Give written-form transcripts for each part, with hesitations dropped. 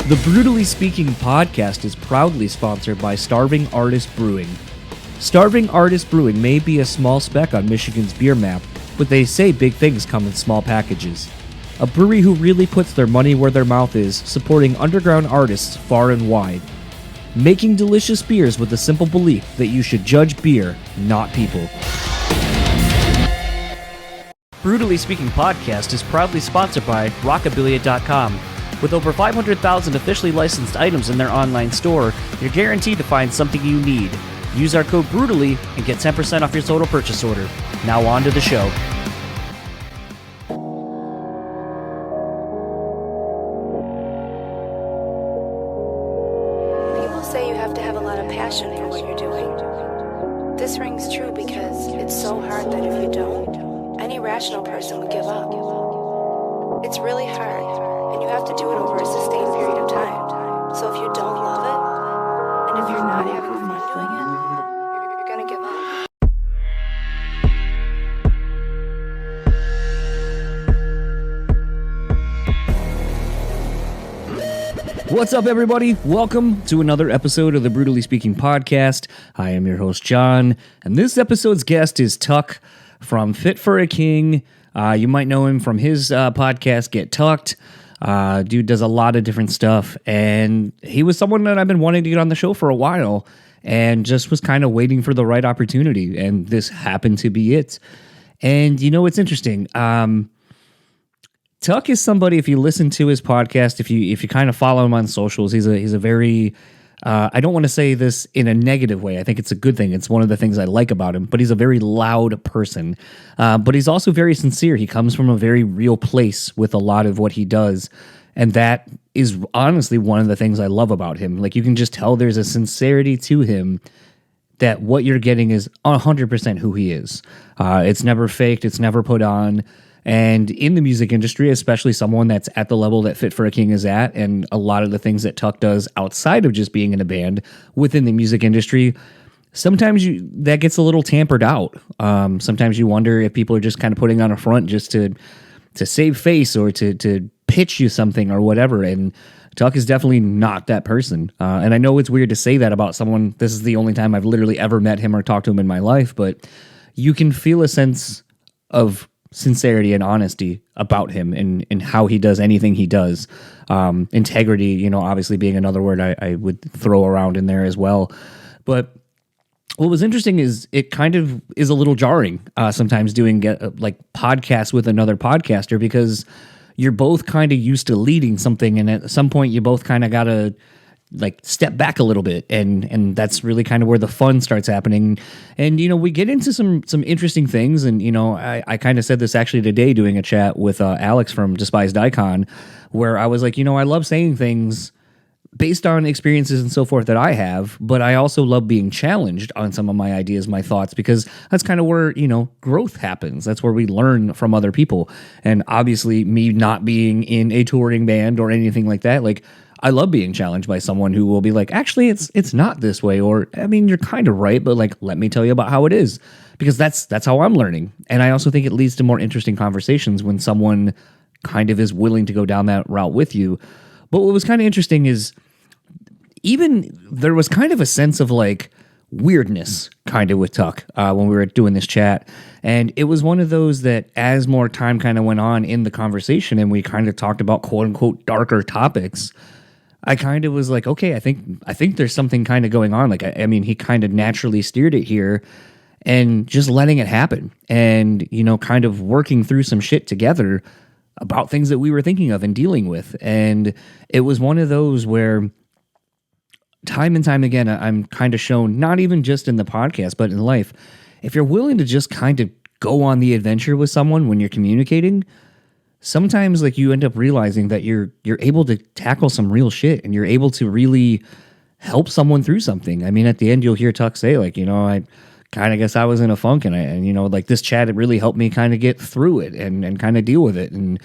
The Brewtally Speaking podcast is proudly sponsored by Starving Artist Brewing. Starving Artist Brewing may be a small speck on Michigan's beer map, but they say big things come in small packages. A brewery who really puts their money where their mouth is, supporting underground artists far and wide. Making delicious beers with the simple belief that you should judge beer, not people. Brewtally Speaking podcast is proudly sponsored by BREWtally.com. With over 500,000 officially licensed items in their online store, you're guaranteed to find something you need. Use our code BREWtally and get 10% off your total purchase order. Now on to the show. People say you have to have a lot of passion for what you're doing. This rings true because it's so hard that if you don't, any rational person would give up. It's really hard. And you have to do it over a sustained period of time. So if you don't love it, and if you're not having fun doing it, you're gonna give up. What's up, everybody? Welcome to another episode of the Brewtally Speaking podcast. I am your host, John, and this episode's guest is Tuck from Fit for a King. You might know him from his podcast, Get Tucked. Dude does a lot of different stuff, and he was someone that I've been wanting to get on the show for a while, and just was kind of waiting for the right opportunity, and this happened to be it. And you know, it's interesting. Tuck is somebody, if you listen to his podcast, if you kind of follow him on socials, he's a very I don't want to say this in a negative way. I think it's a good thing. It's one of the things I like about him, but he's a very loud person. But he's also very sincere. He comes from a very real place with a lot of what he does. And that is honestly one of the things I love about him. Like, you can just tell there's a sincerity to him that what you're getting is 100% who he is. It's never faked. It's never put on. And in the music industry, especially someone that's at the level that Fit for a King is at, and a lot of the things that Tuck does outside of just being in a band within the music industry, sometimes that gets a little tampered out. Sometimes you wonder if people are just kind of putting on a front just to save face or to pitch you something or whatever. And Tuck is definitely not that person. And I know it's weird to say that about someone. This is the only time I've literally ever met him or talked to him in my life, but you can feel a sense of sincerity and honesty about him and how he does anything he does. Integrity, you know, obviously being another word I would throw around in there as well. But what was interesting is it kind of is a little jarring sometimes doing like podcasts with another podcaster, because you're both kind of used to leading something, and at some point you both kind of got to like step back a little bit, and that's really kind of where the fun starts happening. And you know, we get into some interesting things, and you know, I kind of said this actually today doing a chat with Alex from Despised Icon, where I was like, you know, I love saying things based on experiences and so forth that I have, but I also love being challenged on some of my ideas, my thoughts, because that's kind of where, you know, growth happens. That's where we learn from other people. And obviously, me not being in a touring band or anything like that, like, I love being challenged by someone who will be like, actually, it's not this way, or, I mean, you're kind of right, but like, let me tell you about how it is, because that's how I'm learning. And I also think it leads to more interesting conversations when someone kind of is willing to go down that route with you. But what was kind of interesting is even there was kind of a sense of like weirdness kind of with Tuck when we were doing this chat. And it was one of those that as more time kind of went on in the conversation and we kind of talked about quote unquote darker topics, I kind of was like, okay, I think there's something kind of going on. Like, I mean, he kind of naturally steered it here, and just letting it happen, and you know, kind of working through some shit together about things that we were thinking of and dealing with. And it was one of those where time and time again, I'm kind of shown, not even just in the podcast, but in life, if you're willing to just kind of go on the adventure with someone when you're communicating, sometimes like you end up realizing that you're able to tackle some real shit, and you're able to really help someone through something. I mean, at the end, you'll hear Tuck say, like, you know, I kind of guess I was in a funk, and you know, like this chat, it really helped me kind of get through it and kind of deal with it. And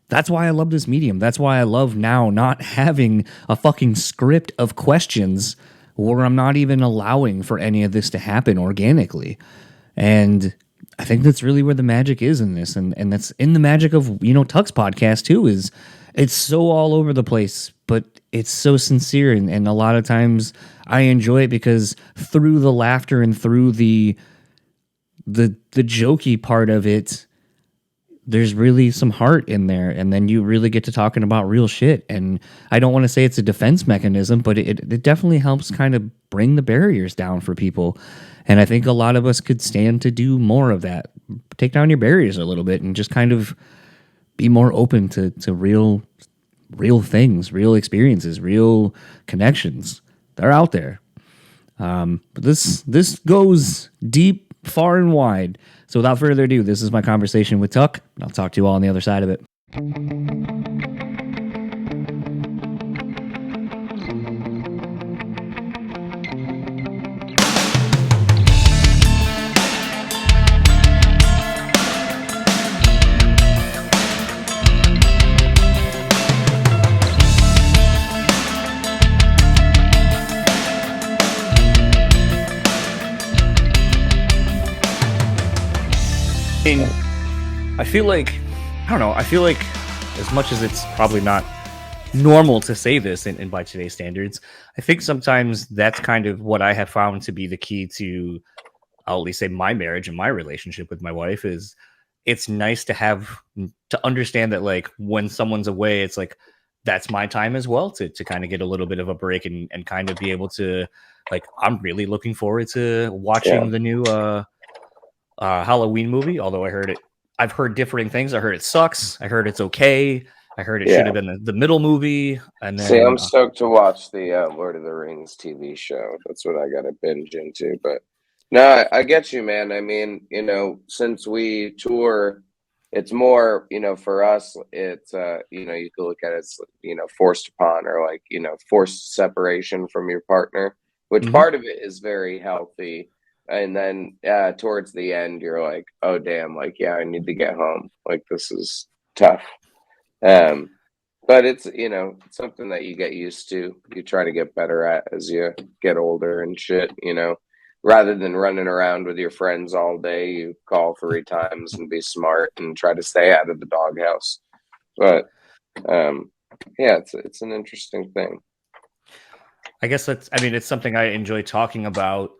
that's why I love this medium. That's why I love now not having a fucking script of questions where I'm not even allowing for any of this to happen organically. And I think that's really where the magic is in this. And that's in the magic of, you know, Tuck's podcast too, is it's so all over the place, but it's so sincere, and a lot of times I enjoy it because through the laughter and through the jokey part of it, there's really some heart in there, and then you really get to talking about real shit. And I don't want to say it's a defense mechanism, but it definitely helps kind of bring the barriers down for people. And I think a lot of us could stand to do more of that. Take down your barriers a little bit and just kind of be more open to real things, real experiences, real connections. They're out there. But this goes deep, far and wide. So without further ado, this is my conversation with Tuck. I'll talk to you all on the other side of it. I feel like, I don't know, I feel like as much as it's probably not normal to say this in by today's standards, I think sometimes that's kind of what I have found to be the key to, I'll at least say, my marriage and my relationship with my wife is it's nice to understand that, like, when someone's away, it's like, that's my time as well to kind of get a little bit of a break and kind of be able to, like, I'm really looking forward to watching the new Halloween movie, although I've heard differing things. I heard it sucks. I heard it's okay. I heard it should have been the middle movie. And then, see, I'm stoked to watch the Lord of the Rings TV show. That's what I got to binge into. But no, I get you, man. I mean, since we tour, it's more, for us, it's, you can look at it as, forced upon, or like, forced separation from your partner, which part of it is very healthy. And then towards the end, you're like, oh, damn, like, yeah, I need to get home. Like, this is tough. But it's, it's something that you get used to. You try to get better at as you get older and shit, rather than running around with your friends all day, you call 3 times and be smart and try to stay out of the doghouse. But yeah, it's an interesting thing. I guess it's something I enjoy talking about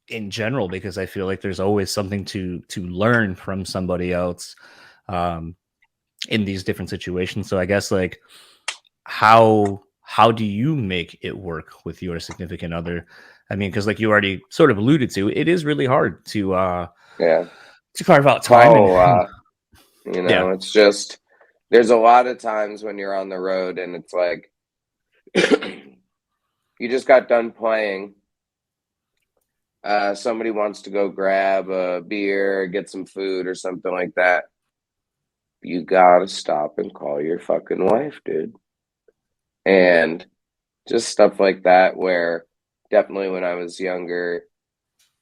in general, because I feel like there's always something to learn from somebody else in these different situations. So I guess, like, how do you make it work with your significant other? I mean, because, like you already sort of alluded to, it is really hard to carve out time. It's just, there's a lot of times when you're on the road and it's like you just got done playing. Somebody wants to go grab a beer, get some food or something like that. You gotta stop and call your fucking wife, dude. And just stuff like that, where definitely when I was younger,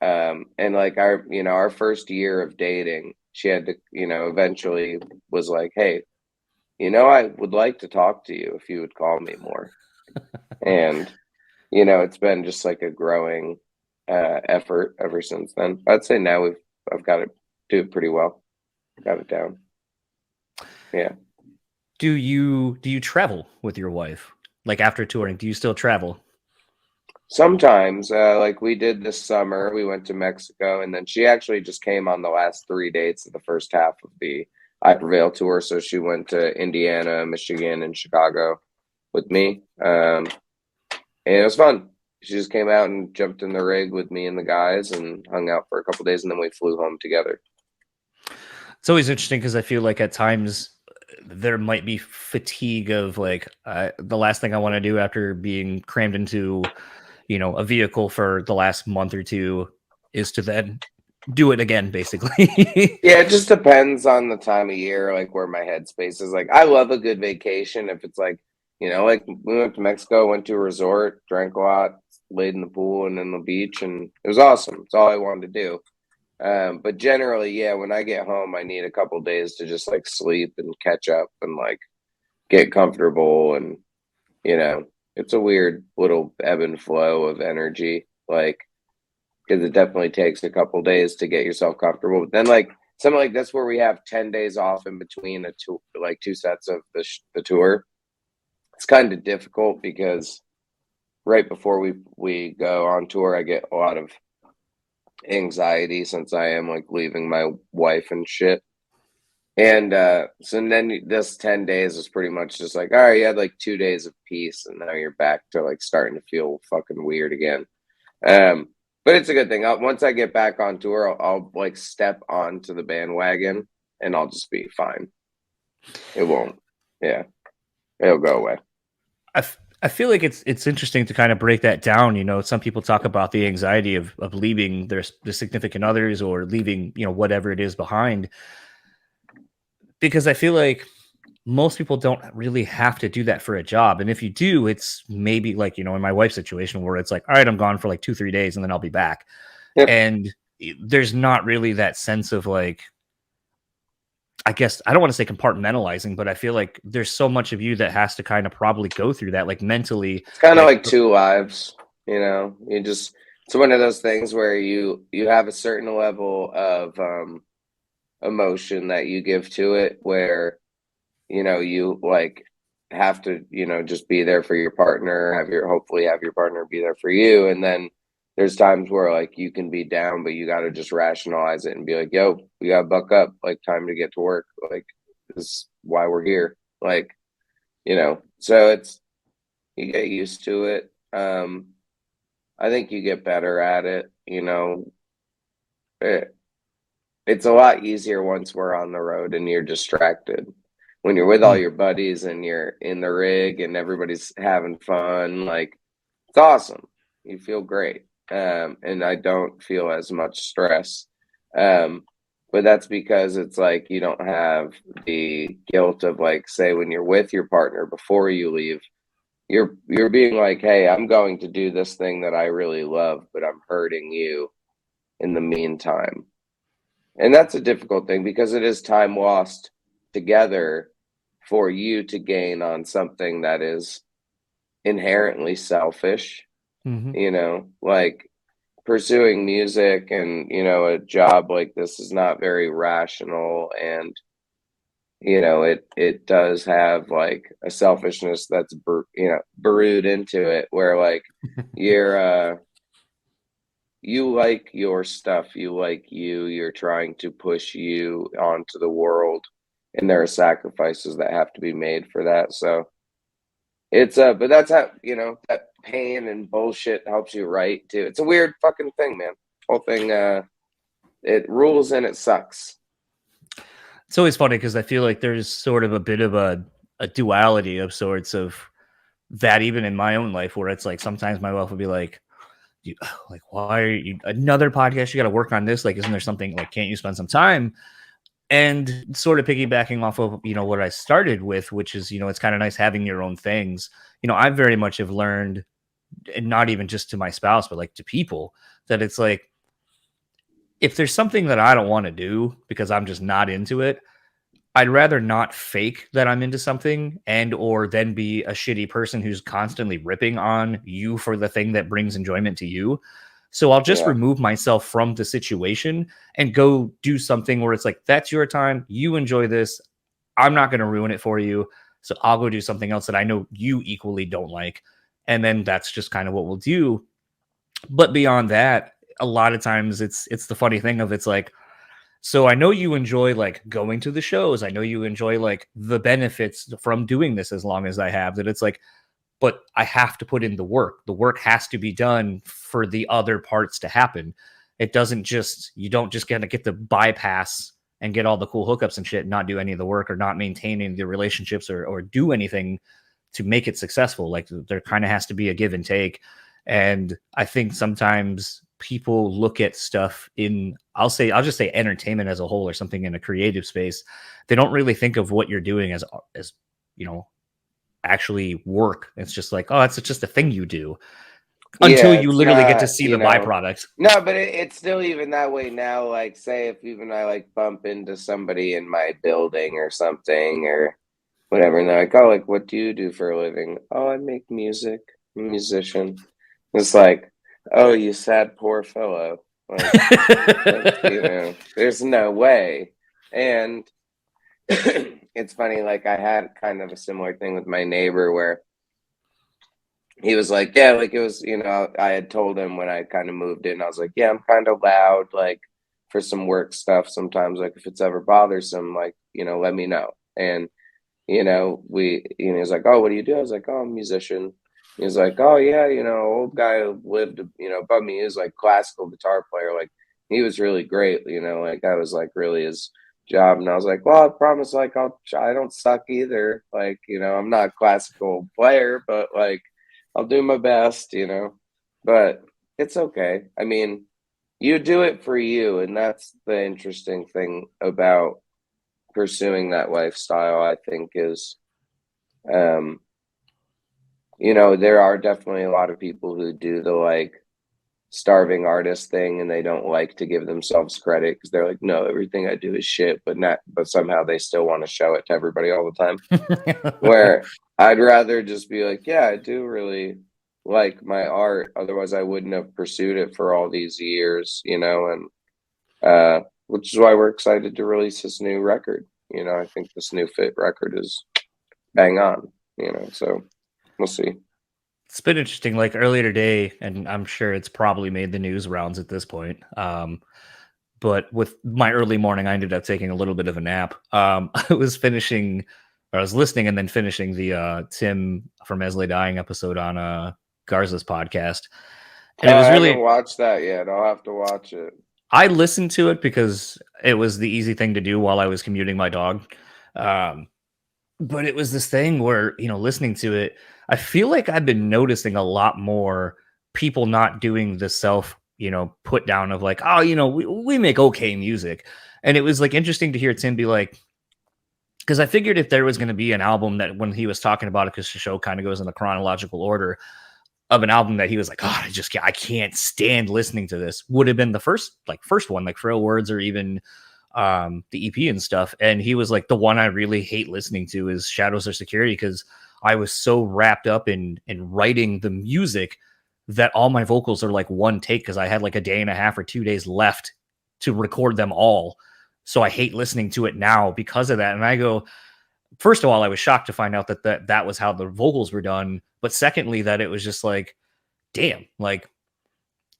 and like our first year of dating, she had to, eventually was like, hey, I would like to talk to you if you would call me more. And, it's been just like a growing effort ever since then. I'd say now I've got it, do it pretty well. Got it down. Yeah. Do you travel with your wife? Like, after touring, do you still travel? Sometimes, like we did this summer, we went to Mexico, and then she actually just came on the last 3 dates of the first half of the I Prevail tour. So she went to Indiana, Michigan, and Chicago with me. And it was fun. She just came out and jumped in the rig with me and the guys and hung out for a couple of days, and then we flew home together. It's always interesting because I feel like at times there might be fatigue of, like, the last thing I want to do after being crammed into, a vehicle for the last month or two is to then do it again, basically. Yeah, it just depends on the time of year, like where my headspace is. Like, I love a good vacation if it's like, like we went to Mexico, went to a resort, drank a lot, laid in the pool and in the beach, and it was awesome. It's all I wanted to do. But generally, yeah, when I get home, I need a couple days to just like sleep and catch up and like get comfortable. And, it's a weird little ebb and flow of energy, like, because it definitely takes a couple days to get yourself comfortable. But then, like, something like this where we have 10 days off in between two sets of the tour, it's kind of difficult because right before we go on tour, I get a lot of anxiety since I am like leaving my wife and shit. And so then this 10 days is pretty much just like, all right, you had like 2 days of peace, and now you're back to like starting to feel fucking weird again. But it's a good thing. Once I get back on tour, I'll like step onto the bandwagon, and I'll just be fine. It won't. Yeah, it'll go away. I feel like it's interesting to kind of break that down. You know, some people talk about the anxiety of leaving their significant others or leaving, you know, whatever it is behind, because I feel like most people don't really have to do that for a job. And if you do, it's maybe like, you know, in my wife's situation where it's like, all right, I'm gone for like 2-3 days and then I'll be back. Yep. And there's not really that sense of like, I guess I don't want to say compartmentalizing, but I feel like there's so much of you that has to kind of probably go through that, like mentally. It's kind of like two lives, you know. It's one of those things where you have a certain level of emotion that you give to it, where you know you like have to, you know, just be there for your partner, hopefully have your partner be there for you, and then there's times where like you can be down, but you got to just rationalize it and be like, yo, we got to buck up, like time to get to work, like this is why we're here, like, you know. So it's, you get used to it. I think you get better at it, you know. It's a lot easier once we're on the road and you're distracted. When you're with all your buddies and you're in the rig and everybody's having fun, like it's awesome. You feel great. And I don't feel as much stress. But that's because it's like you don't have the guilt of like, say, when you're with your partner before you leave, you're being like, hey, I'm going to do this thing that I really love, but I'm hurting you in the meantime. And that's a difficult thing because it is time lost together for you to gain on something that is inherently selfish. Mm-hmm. You know, like pursuing music and, you know, a job like this is not very rational, and you know, it does have like a selfishness that's brewed into it, where like you're you like your stuff, you're trying to push you onto the world, and there are sacrifices that have to be made for that. So it's but that's how, you know, that pain and bullshit helps you write too. It's a weird fucking thing, man. Whole thing, it rules and it sucks. It's always funny because I feel like there's sort of a bit of a duality of sorts of that, even in my own life, where it's like sometimes my wife will be like, like, why are you another podcast? You got to work on this. Like, isn't there something like, can't you spend some time? And sort of piggybacking off of, you know, what I started with, which is, you know, it's kind of nice having your own things. You know, I very much have learned, and not even just to my spouse, but like to people, that it's like, if there's something that I don't want to do because I'm just not into it, I'd rather not fake that I'm into something and or then be a shitty person who's constantly ripping on you for the thing that brings enjoyment to you. So I'll just remove myself from the situation and go do something where it's like, that's your time. You enjoy this. I'm not going to ruin it for you. So I'll go do something else that I know you equally don't like. And then that's just kind of what we'll do. But beyond that, a lot of times it's the funny thing of, it's like, so I know you enjoy like going to the shows. I know you enjoy like the benefits from doing this as long as I have, that it's like, but I have to put in the work. The work has to be done for the other parts to happen. It doesn't just, you don't just get the bypass and get all the cool hookups and shit and not do any of the work or not maintain any of the relationships or do anything to make it successful. Like there kind of has to be a give and take. And I think sometimes people look at stuff in, I'll just say entertainment as a whole or something in a creative space. They don't really think of what you're doing as, you know, actually work. It's just like, oh, it's just a thing you do until you literally get to see the byproduct. No, but it's still even that way now. Like, say if even I like bump into somebody in my building or something or whatever, and they're like, oh, like, what do you do for a living? Oh, I make music. I'm a musician. It's like, oh, you sad poor fellow. Like, you know, there's no way. And it's funny, like I had kind of a similar thing with my neighbor where he was like, yeah, like it was, I had told him when I kind of moved in, I was like, yeah, I'm kind of loud, like for some work stuff sometimes, like if it's ever bothersome, like, let me know. And, he's like, oh, what do you do? I was like, oh, I'm a musician. He was like, oh, yeah, old guy who lived, above me, is like classical guitar player. Like he was really great, like that was like really his job. And I was like, well, I promise, like, I don't suck either. Like, I'm not a classical player, but like, I'll do my best, but it's okay. I mean, you do it for you, and that's the interesting thing about pursuing that lifestyle, I think, is, um, there are definitely a lot of people who do the like starving artist thing and they don't like to give themselves credit because they're like, no, everything I do is shit, but somehow they still want to show it to everybody all the time. Where I'd rather just be like, yeah, I do really like my art. Otherwise, I wouldn't have pursued it for all these years, and which is why we're excited to release this new record. I think this new Fit record is bang on, so we'll see. It's been interesting. Like earlier today, and I'm sure it's probably made the news rounds at this point. But with my early morning, I ended up taking a little bit of a nap. I was finishing, or I was listening and then finishing the Tim from Esley Dying episode on Garza's podcast, and it was I haven't really. watched that yet. I'll have to watch it. I listened to it because it was the easy thing to do while I was commuting my dog. Um, but it was this thing where, listening to it, I feel like I've been noticing a lot more people not doing the self, put down of like, oh, we make okay music. And it was like interesting to hear Tim be like, because I figured if there was going to be an album that when he was talking about it, because the show kind of goes in the chronological order of an album that he was like, oh, I can't stand listening to this, would have been the first one, like Frail Words or even the EP and stuff. And he was like, the one I really hate listening to is Shadows of Security, because I was so wrapped up in writing the music that all my vocals are like one take, because I had like a day and a half or 2 days left to record them all. So I hate listening to it now because of that. And I go, first of all, I was shocked to find out that was how the vocals were done. But secondly, that it was just like, damn, like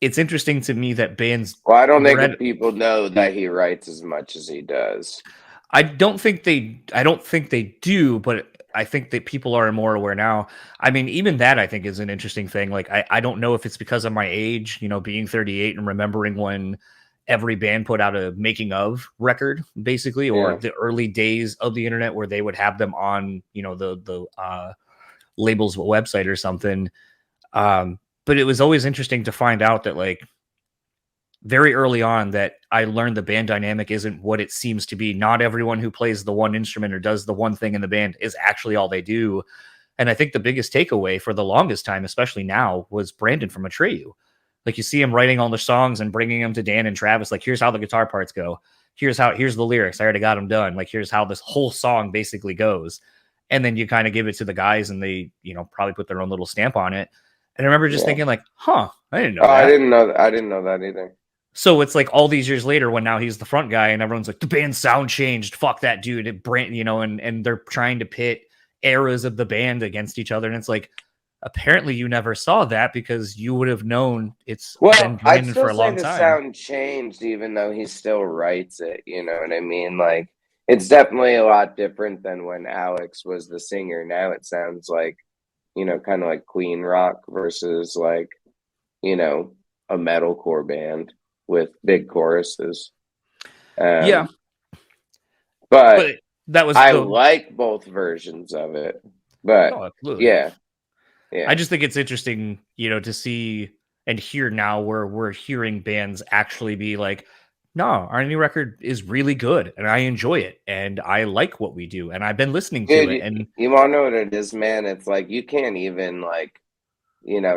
it's interesting to me that bands Well, I don't think were that at, people know that he writes as much as he does. I don't think they do, but I think that people are more aware now. I mean, even that I think is an interesting thing. Like I don't know if it's because of my age, being 38 and remembering when every band put out a making of record, basically, or Yeah. the early days of the internet where they would have them on, the label's website or something. But it was always interesting to find out that like very early on that I learned the band dynamic isn't what it seems to be. Not everyone who plays the one instrument or does the one thing in the band is actually all they do. And I think the biggest takeaway for the longest time, especially now, was Brandon from Atreyu. Like you see him writing all the songs and bringing them to Dan and Travis. Like, here's how the guitar parts go. Here's the lyrics. I already got them done. Like, here's how this whole song basically goes. And then you kind of give it to the guys and they, probably put their own little stamp on it. And I remember just Yeah. thinking like, huh, I didn't know Oh, that. I didn't know that either. So it's like all these years later when now he's the front guy and everyone's like, the band's sound changed. Fuck that dude. And they're trying to pit eras of the band against each other. And it's like, apparently you never saw that because you would have known it's been Well, I'd Brandon for still a say long the time. sound changed, even though he still writes it. You know what I mean? Like, it's definitely a lot different than when Alex was the singer. Now it sounds like, kind of like Queen rock versus like, you know, a metalcore band with big choruses. Yeah. Um, but But that was I the, like both versions of it. But no, absolutely. yeah, I yeah. just think it's interesting, to see and hear now where we're hearing bands actually be like, no, our new record is really good and I enjoy it and I like what we do and I've been listening to Dude, it. you, And you want to know what it is, man? It's like you can't even like,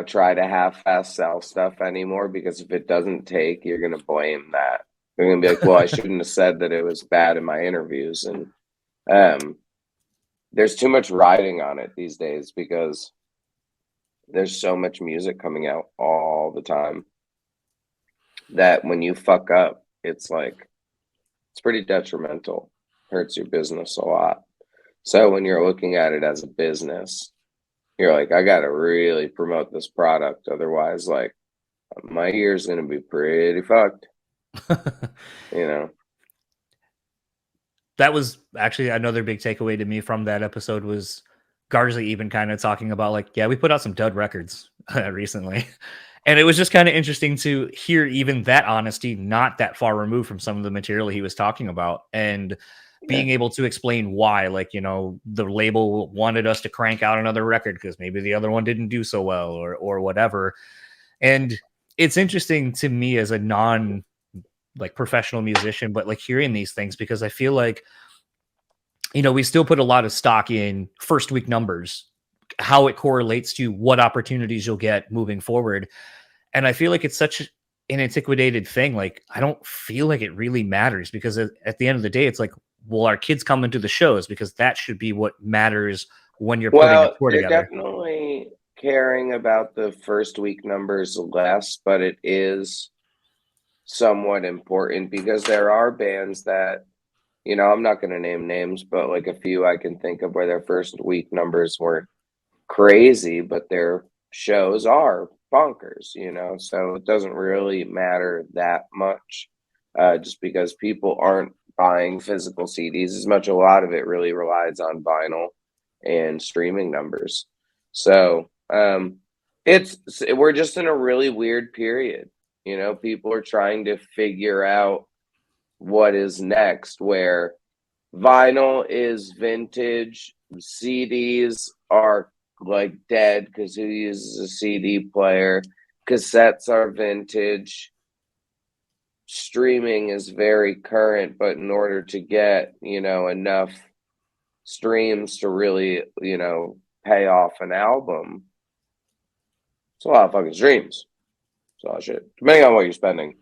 try to half-ass sell stuff anymore because if it doesn't take, you're gonna blame that. You're gonna be like, well, I shouldn't have said that it was bad in my interviews. And um, there's too much riding on it these days because there's so much music coming out all the time that when you fuck up, it's like it's pretty detrimental. Hurts your business a lot. So when you're looking at it as a business, you're like, I gotta really promote this product, otherwise, like, my year's gonna be pretty fucked, you know. That was actually another big takeaway to me from that episode was Garsley even kind of talking about like, yeah, we put out some dud records recently. And it was just kind of interesting to hear even that honesty, not that far removed from some of the material he was talking about, and Yeah. being able to explain why, like, the label wanted us to crank out another record because maybe the other one didn't do so well or whatever. And it's interesting to me as a non like professional musician, but like hearing these things because I feel like we still put a lot of stock in first week numbers, how it correlates to what opportunities you'll get moving forward. And I feel like it's such an antiquated thing. Like, I don't feel like it really matters because at the end of the day, it's like, well, our kids come into the shows because that should be what matters when you're putting a Well, tour they're together. definitely caring about the first week numbers less, but it is somewhat important because there are bands that, I'm not going to name names, but like a few I can think of where their first week numbers weren't crazy, but their shows are bonkers. So it doesn't really matter that much, just because people aren't buying physical CDs as much. A lot of it really relies on vinyl and streaming numbers. So we're just in a really weird period. People are trying to figure out what is next, where vinyl is vintage, CDs are like dead because who uses a CD player? Cassettes are vintage. Streaming is very current, but in order to get, enough streams to really, pay off an album, it's a lot of fucking streams. It's a lot of shit. Depending on what you're spending.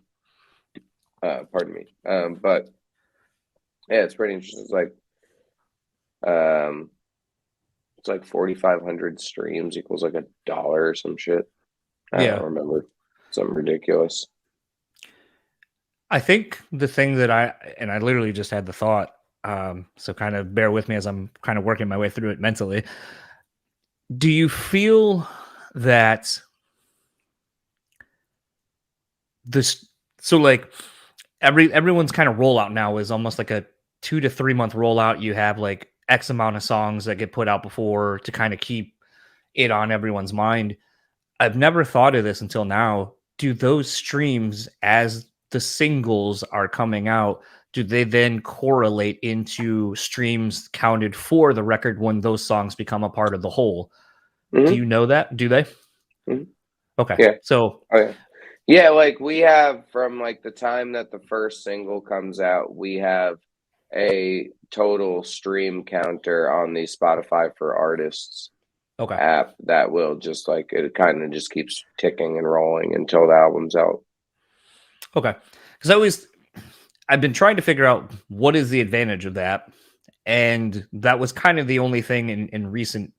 Pardon me. But yeah, it's pretty interesting. Um, it's like 4,500 streams equals like $1 or some shit. I Yeah. don't remember. Something ridiculous. I think the thing that I literally just had the thought, so kind of bear with me as I'm kind of working my way through it mentally. Do you feel that this, so like everyone's kind of rollout now is almost like a 2 to 3 month rollout. You have like X amount of songs that get put out before to kind of keep it on everyone's mind. I've never thought of this until now. Do those streams, as the singles are coming out, do they then correlate into streams counted for the record when those songs become a part of the whole? Do Mm-hmm. you know that? Do they? Mm-hmm. Okay. Yeah. So, Oh, yeah. Yeah, like we have from like the time that the first single comes out, we have a total stream counter on the Spotify for Artists okay. app that will just like it kind of just keeps ticking and rolling until the album's out. Okay. Because I've been trying to figure out what is the advantage of that. And that was kind of the only thing in recent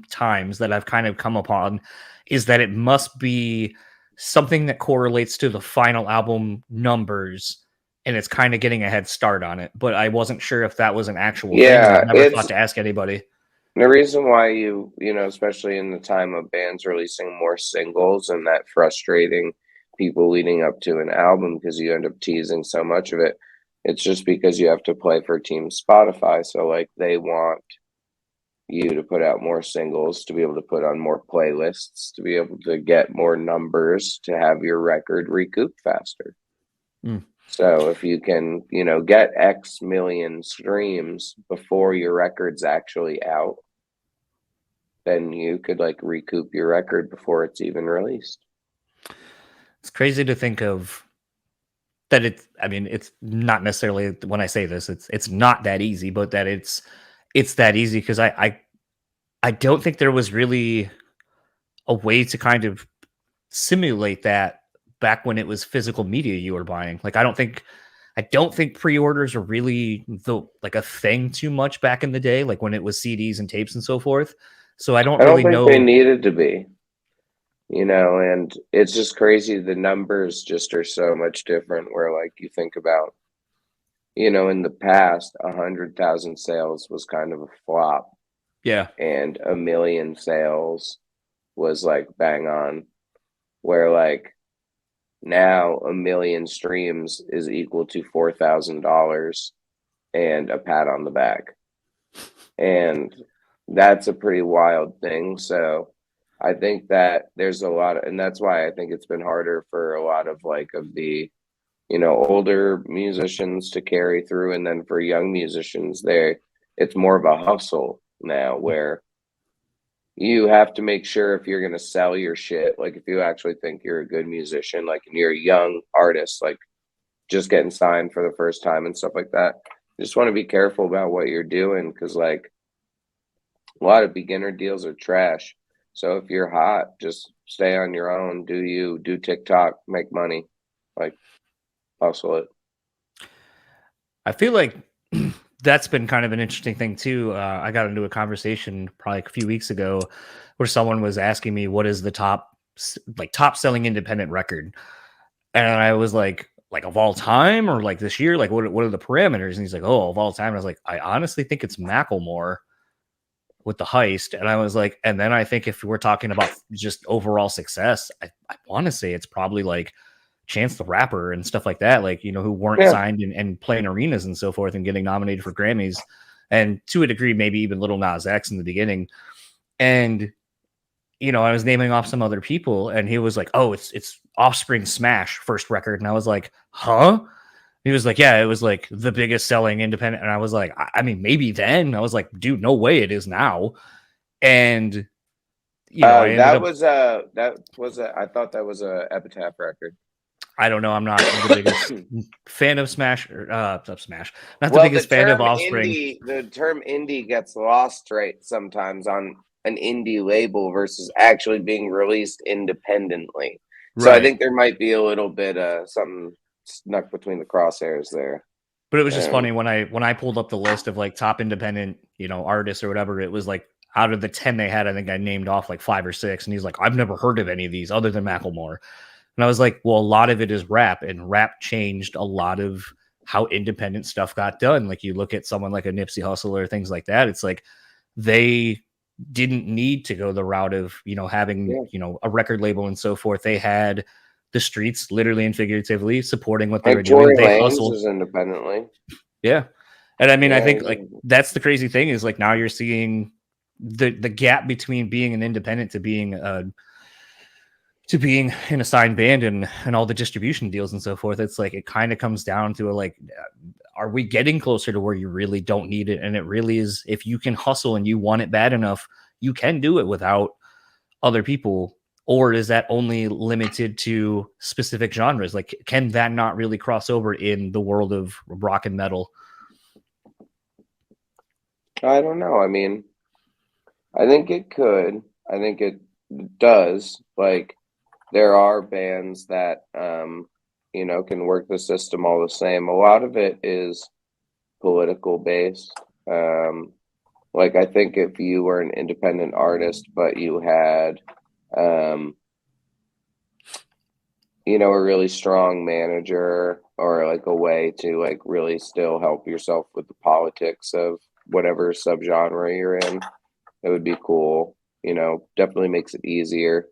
times that I've kind of come upon is that it must be something that correlates to the final album numbers and it's kind of getting a head start on it. But I wasn't sure if that was an actual thing and I've Yeah, never thought it's to ask anybody. the reason why especially in the time of bands releasing more singles and that frustrating people leading up to an album because you end up teasing so much of it. It's just because you have to play for Team Spotify. So, like, they want you to put out more singles, to be able to put on more playlists, to be able to get more numbers, to have your record recoup faster. Mm. So if you can, get X million streams before your record's actually out, then you could like recoup your record before it's even released. It's crazy to think of that. It's not necessarily, when I say this, it's not that easy, but that it's that easy because I don't think there was really a way to kind of simulate that back when it was physical media you were buying. Like, I don't think pre-orders are really like a thing too much back in the day, like when it was CDs and tapes and so forth. So I don't I don't really think they know. needed to be, and it's just crazy. The numbers just are so much different where like you think about, in the past, 100,000 sales was kind of a flop. Yeah. and 1 million sales was like bang on. Where like now 1 million streams is equal to $4,000 and a pat on the back. And that's a pretty wild thing. So I think that there's a lot of, and that's why I think it's been harder for a lot of like of the, older musicians to carry through. And then for young musicians, it's more of a hustle now where you have to make sure if you're going to sell your shit, like if you actually think you're a good musician, like and you're a young artist, like just getting signed for the first time and stuff like that, you just want to be careful about what you're doing because like a lot of beginner deals are trash. So if you're hot, just stay on your own, do TikTok, make money, like hustle it. I feel like that's been kind of an interesting thing too. I got into a conversation probably a few weeks ago where someone was asking me what is the top selling independent record, and I was like of all time or like this year, like what are the parameters? And he's like, oh, of all time. And I was like, I honestly think it's Macklemore with the heist, and I was like, and then I think if we're talking about just overall success, I want to say it's probably like Chance the Rapper and stuff like that, like, who weren't Yeah. signed and playing arenas and so forth and getting nominated for Grammys. And to a degree, maybe even Little Nas X in the beginning. And, I was naming off some other people and he was like, oh, it's Offspring Smash first record. And I was like, huh? He was like, yeah, it was like the biggest selling independent. And I was like, I mean, maybe then. I was like, dude, no way it is now. And, I ended up, I thought that was a Epitaph record. I don't know. I'm not the biggest fan of Smash or Smash. Not the Well, biggest fan of Offspring. the term indie gets lost right sometimes on an indie label versus actually being released independently. So I Right. think there might be a little bit something snuck between the crosshairs there. But it was just funny when I pulled up the list of like top independent, artists or whatever. It was like out of the 10 they had, I think I named off like 5 or 6, and he's like, I've never heard of any of these other than Macklemore. And I was like, well, a lot of it is rap, and rap changed a lot of how independent stuff got done. Like you look at someone like a Nipsey Hussle or things like that, it's like they didn't need to go the route of, having, a record label and so forth. They had the streets literally and figuratively supporting what they were like doing. Tory They Lanez hustled. is independently. Yeah. And I mean, I Yeah, think like that's the crazy thing is like now you're seeing the gap between being an independent to being in a signed band and all the distribution deals and so forth. It's like it kind of comes down to are we getting closer to where you really don't need it? And it really is, if you can hustle and you want it bad enough, you can do it without other people. Or is that only limited to specific genres? Like, can that not really cross over in the world of rock and metal? I don't know. I mean, I think it could. I think it does. Like there are bands that can work the system all the same. A lot of it is political based. Like I think if you were an independent artist but you had a really strong manager or like a way to like really still help yourself with the politics of whatever subgenre you're in, it would be cool. Definitely makes it easier.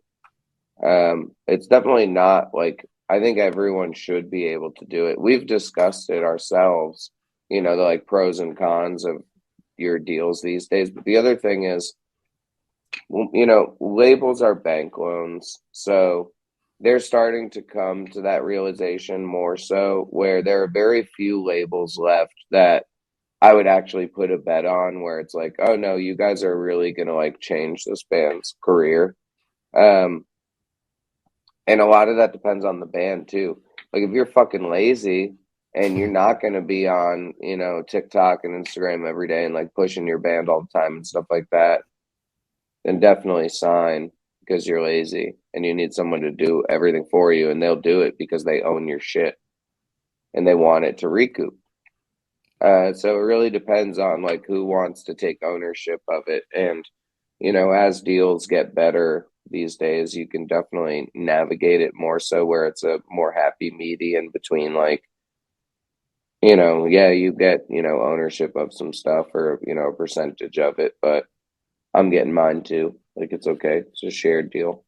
It's definitely not like I think everyone should be able to do it. We've discussed it ourselves, the like pros and cons of your deals these days. But the other thing is, labels are bank loans. So they're starting to come to that realization more so where there are very few labels left that I would actually put a bet on where it's like, oh no, you guys are really going to like change this band's career. And a lot of that depends on the band too. Like if you're fucking lazy and you're not going to be on, TikTok and Instagram every day and like pushing your band all the time and stuff like that, then definitely sign because you're lazy and you need someone to do everything for you, and they'll do it because they own your shit and they want it to recoup. So it really depends on like who wants to take ownership of it. And, as deals get better these days, you can definitely navigate it more so where it's a more happy median between like, yeah, you get, ownership of some stuff or, a percentage of it, but I'm getting mine too. Like, it's okay. It's a shared deal.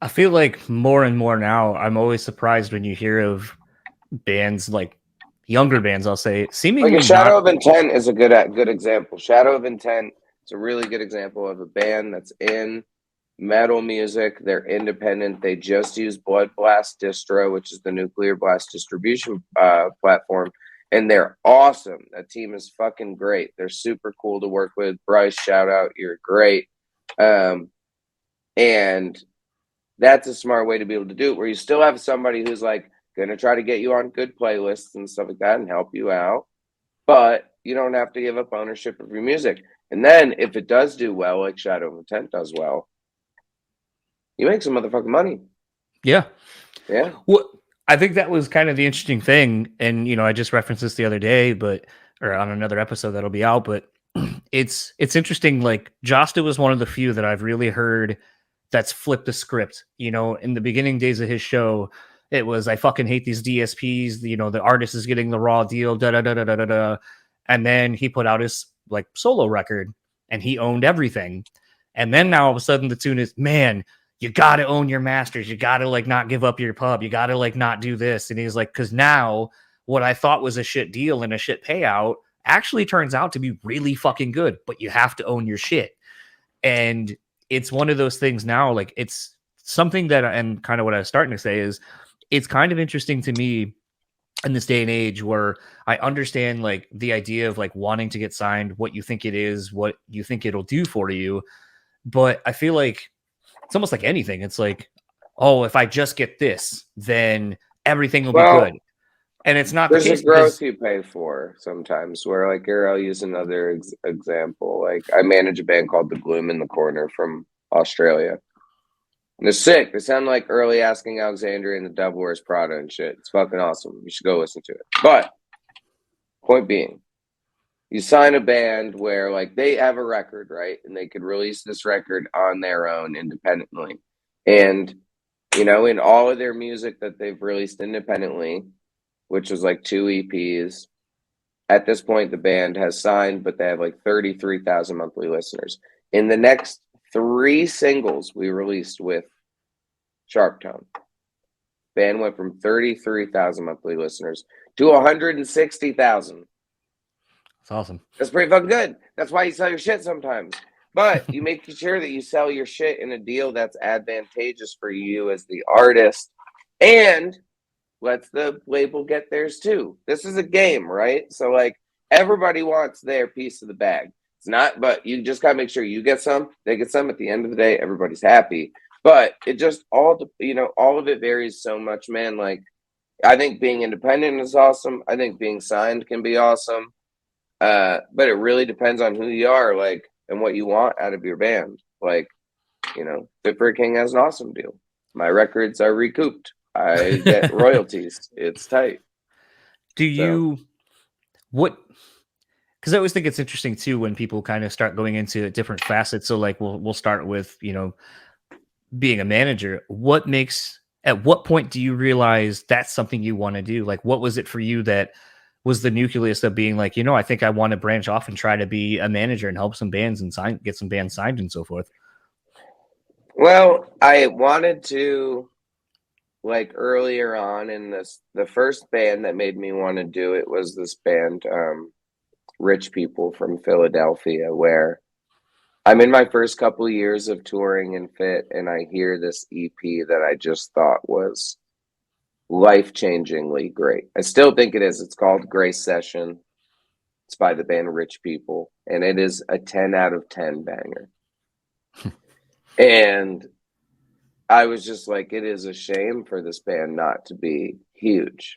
I feel like more and more now, I'm always surprised when you hear of bands like younger bands, I'll say, Like a seemingly Shadow not. of Intent is a good example. Shadow of Intent is a really good example of a band that's in metal music. They're independent. They just use Blood Blast Distro, which is the Nuclear Blast distribution platform, and they're awesome. That team is fucking great. They're super cool to work with. Bryce, shout out, you're great. And that's a smart way to be able to do it, where you still have somebody who's like going to try to get you on good playlists and stuff like that and help you out, but you don't have to give up ownership of your music. And then if it does do well, like Shadow of Intent does well, you make some motherfucking money. Yeah. Yeah. Well, I think that was kind of the interesting thing. And, I just referenced this the other day, or on another episode that'll be out, but it's interesting. Like Josta was one of the few that I've really heard that's flipped the script. In the beginning days of his show, it was I fucking hate these DSPs. The artist is getting the raw deal, da da da da da da da. And then he put out his like solo record, and he owned everything. And then now all of a sudden the tune is, man, you gotta own your masters. You gotta like not give up your pub. You gotta like not do this. And he's like, because now what I thought was a shit deal and a shit payout actually turns out to be really fucking good, but you have to own your shit. And it's one of those things now, like it's something that, and kind of what I was starting to say is, it's kind of interesting to me in this day and age where I understand like the idea of like wanting to get signed, what you think it is, what you think it'll do for you. But I feel like it's almost like anything. It's like, oh, if I just get this, then everything will be good. Well, And it's not the there's a case growth because, you pay for sometimes where, like, here, I'll use another example. Like, I manage a band called The Gloom in the Corner from Australia. And they're sick. They sound like early Asking Alexandria and the Devil Wears Prada and shit. It's fucking awesome. You should go listen to it. But, point being, you sign a band where, like, they have a record, right? And they could release this record on their own independently. And, in all of their music that they've released independently, which was like 2 EPs, at this point, the band has signed, but they have like 33,000 monthly listeners. In the next 3 singles we released with Sharp Tone, band went from 33,000 monthly listeners to 160,000. it's awesome. That's pretty fucking good. That's why you sell your shit sometimes. But you make sure that you sell your shit in a deal that's advantageous for you as the artist, and lets the label get theirs too. This is a game, right? So like everybody wants their piece of the bag. It's not, but you just gotta make sure you get some, they get some. At the end of the day, everybody's happy. But it just all of it varies so much, man. Like, I think being independent is awesome. I think being signed can be awesome. But it really depends on who you are, like, and what you want out of your band. Like, Fit for a King has an awesome deal. My records are recouped. I get royalties. It's tight. Do you, what, because I always think it's interesting too when people kind of start going into different facets. So like we'll start with, being a manager. At what point do you realize that's something you want to do? Like what was it for you that was the nucleus of being like, I think I want to branch off and try to be a manager and help some bands and get some bands signed and so forth? Well, I wanted to, like, earlier on in the first band that made me want to do it was this band, Rich People from Philadelphia, where I'm in my first couple of years of touring and Fit, and I hear this EP that I just thought was life-changingly great. I still think it is. It's called Grace Session. It's by the band Rich People, and it is a 10 out of 10 banger. And I was just like, it is a shame for this band not to be huge.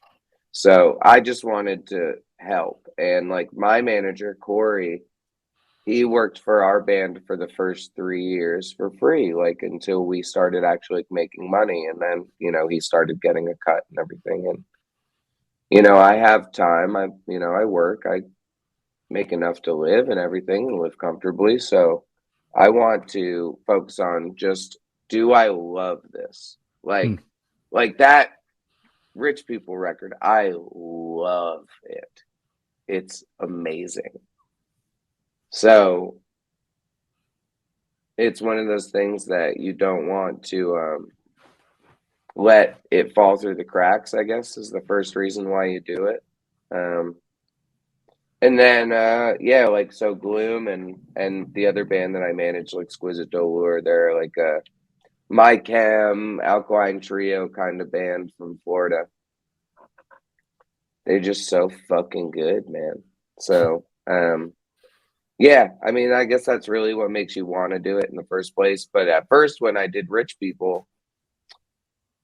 So I just wanted to help. And like my manager, Corey, he worked for our band for the first 3 years for free, like until we started actually making money. And then, he started getting a cut and everything. And, I have time. I work. I make enough to live and everything and live comfortably. So I want to focus on just, do I love this? Like that Rich People record, I love it. It's amazing. So it's one of those things that you don't want to let it fall through the cracks, I guess, is the first reason why you do it. And then yeah, like so Gloom and the other band that I manage, like Exquisite Dolor, they're like a My Chem Alkaline Trio kind of band from Florida. They're just so fucking good, man. So yeah, I mean, I guess that's really what makes you want to do it in the first place. But at first, when I did Rich People,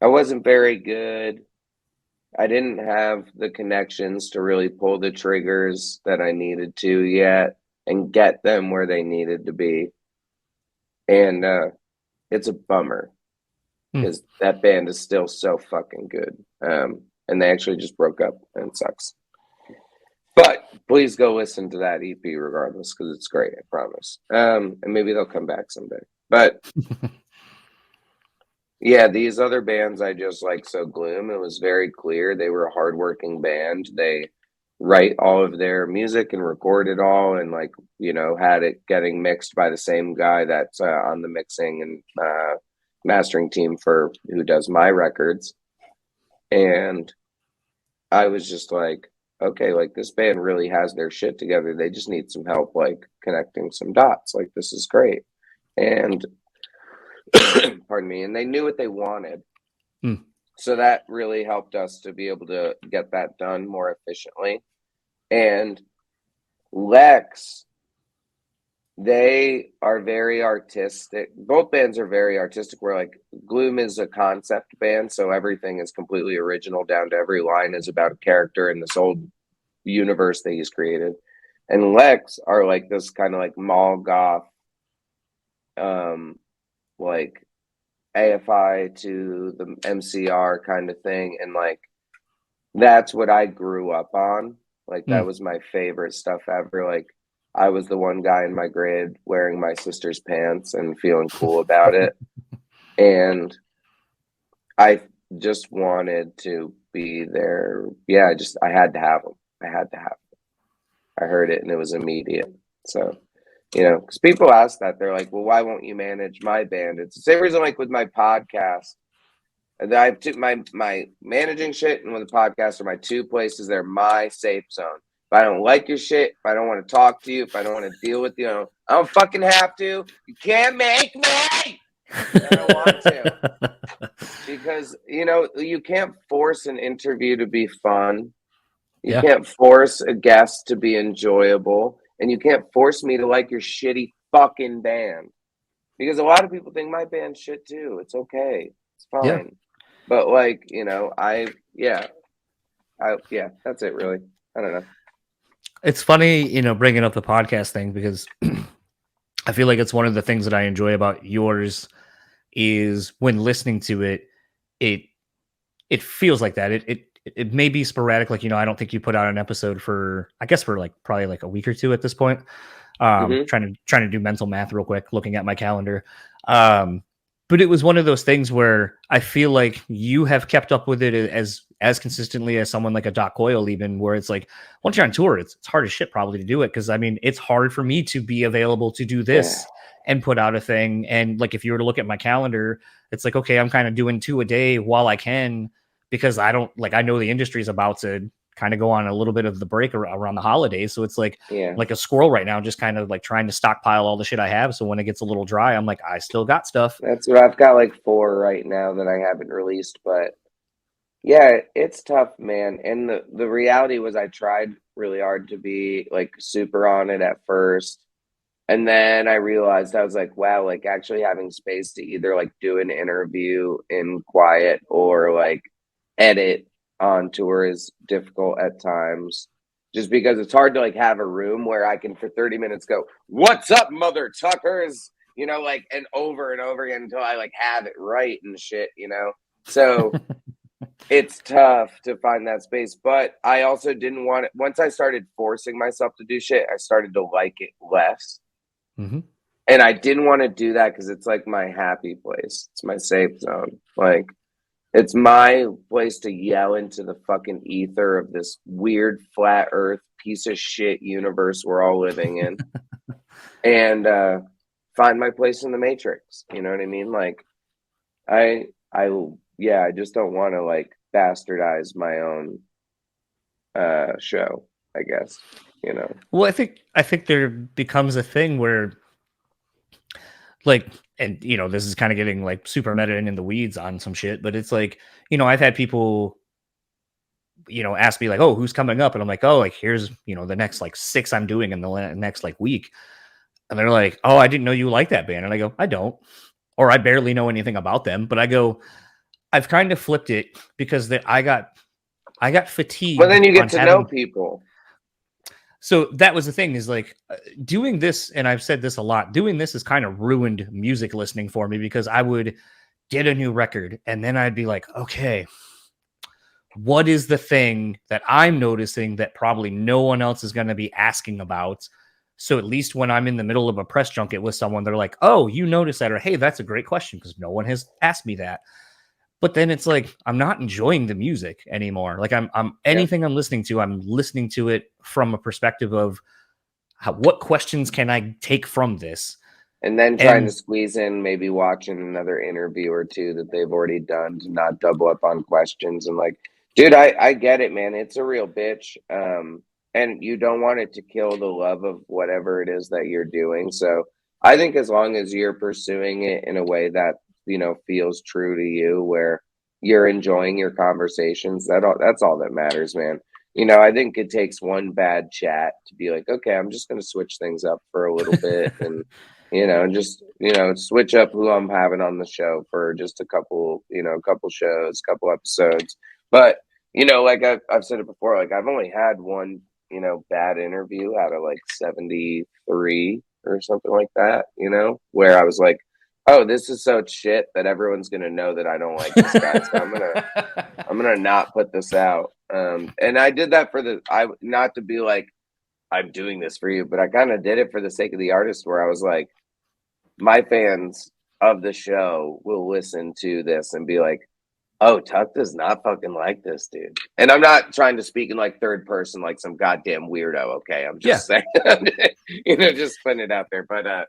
I wasn't very good. I didn't have the connections to really pull the triggers that I needed to yet and get them where they needed to be. And it's a bummer because that band is still so fucking good. And they actually just broke up and it sucks. But please go listen to that EP regardless because it's great, I promise. And maybe they'll come back someday. But yeah, these other bands I just like. So Gloom, it was very clear they were a hardworking band. They write all of their music and record it all, and like had it getting mixed by the same guy that's on the mixing and mastering team for who does my records. And I was just like, okay, like this band really has their shit together. They just need some help, like connecting some dots. Like this is great, and pardon me, and they knew what they wanted. So that really helped us to be able to get that done more efficiently. And Lex, they are very artistic. Both bands are very artistic, where like Gloom is a concept band, so everything is completely original down to every line is about a character in this old universe that he's created. And Lex are like this kind of like mall goth, like AFI to the MCR kind of thing. And like, that's what I grew up on. Like, that was my favorite stuff ever. Like, I was the one guy in my grade wearing my sister's pants and feeling cool about it. And I just wanted to be there. Yeah, I had to have them. I had to have them. I heard it and it was immediate. So, because people ask that, they're like, well, why won't you manage my band? It's the same reason, like with my podcast. I have my managing shit and with the podcast are my two places. They're my safe zone. If I don't like your shit, if I don't want to talk to you, if I don't want to deal with you, I don't fucking have to. You can't make me. I don't want to. Because, you can't force an interview to be fun. You can't force a guest to be enjoyable. And you can't force me to like your shitty fucking band. Because a lot of people think my band's shit too. It's okay. It's fine. Yeah. But like, that's it really. I don't know. It's funny, bringing up the podcast thing because I feel like it's one of the things that I enjoy about yours is when listening to it, it feels like that. It may be sporadic. Like, I don't think you put out an episode for like probably like a week or two at this point. Trying to do mental math real quick, looking at my calendar. But it was one of those things where I feel like you have kept up with it as consistently as someone like a Doc Coyle, even, where it's like, once you're on tour, it's hard as shit probably to do it. Cause I mean, it's hard for me to be available to do this and put out a thing. And like, if you were to look at my calendar, it's like, okay, I'm kind of doing 2 a day while I can, because I know the industry is about to kind of go on a little bit of the break around the holidays. So it's like a squirrel right now, just kind of like trying to stockpile all the shit I have. So when it gets a little dry, I'm like, I still got stuff. That's what I've got, like 4 right now that I haven't released. But yeah, it's tough, man. And the reality was I tried really hard to be like super on it at first. And then I realized, I was like, wow, like actually having space to either like do an interview in quiet or like edit on tour is difficult at times, just because it's hard to like have a room where I can for 30 minutes go, what's up, mother tuckers, like, and over again until I like have it right and shit, so it's tough to find that space. But I also didn't want it. Once I started forcing myself to do shit, I started to like it less. And I didn't want to do that because it's like my happy place. It's my safe zone. Like, it's my place to yell into the fucking ether of this weird flat earth piece of shit universe we're all living in. And find my place in the matrix. You know what I mean? Like, I just don't want to like bastardize my own show, I guess, you know. Well, I think there becomes a thing where, like, and you know, this is kind of getting like super meta and in the weeds on some shit, but it's like, you know, I've had people, you know, ask me like, oh, who's coming up? And I'm like, oh, like, here's, you know, the next like 6 I'm doing in the next like week. And they're like, oh, I didn't know you like that band. And I go, I don't, or I barely know anything about them. But I go, I've kind of flipped it because I got fatigued. Well, then you get on to having, know people. So that was the thing, is like doing this, and I've said this a lot, doing this has kind of ruined music listening for me, because I would get a new record and then I'd be like, okay, what is the thing that I'm noticing that probably no one else is going to be asking about? So at least when I'm in the middle of a press junket with someone, they're like, oh, you noticed that, or hey, that's a great question because no one has asked me that. But then it's like, I'm not enjoying the music anymore. Like I'm anything I'm listening to it from a perspective of what questions can I take from this? And then trying to squeeze in, maybe watching another interview or two that they've already done to not double up on questions. And like, dude, I get it, man. It's a real bitch. And you don't want it to kill the love of whatever it is that you're doing. So I think as long as you're pursuing it in a way that, you know, feels true to you, where you're enjoying your conversations, that's all that matters, man. You know, I think it takes one bad chat to be like, okay, I'm just going to switch things up for a little bit and, you know, just, you know, switch up who I'm having on the show for just a couple shows, couple episodes. But, you know, like I've said it before, like I've only had one, you know, bad interview out of like 73 or something like that, you know, where I was like, oh, this is so shit that everyone's going to know that I don't like this guy. So I'm going to not put this out. And I did that not to be like, I'm doing this for you, but I kind of did it for the sake of the artist, where I was like, my fans of the show will listen to this and be like, oh, Tuck does not fucking like this dude. And I'm not trying to speak in like third person, like some goddamn weirdo. Okay. I'm just saying, you know, just putting it out there. But,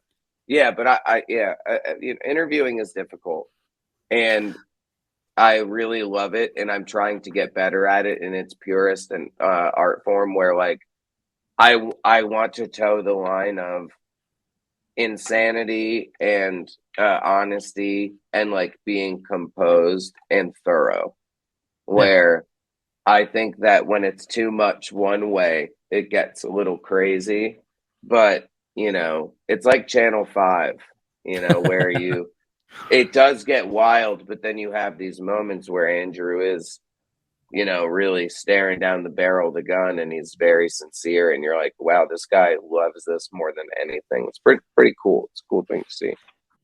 interviewing is difficult, and I really love it. And I'm trying to get better at it in its purest and art form, where like, I want to toe the line of insanity and honesty and like being composed and thorough, where I think that when it's too much one way, it gets a little crazy. But, you know, it's like Channel 5, you know, where it does get wild, but then you have these moments where Andrew is, you know, really staring down the barrel of the gun, and he's very sincere, and you're like, wow, this guy loves this more than anything. It's pretty cool. It's a cool thing to see.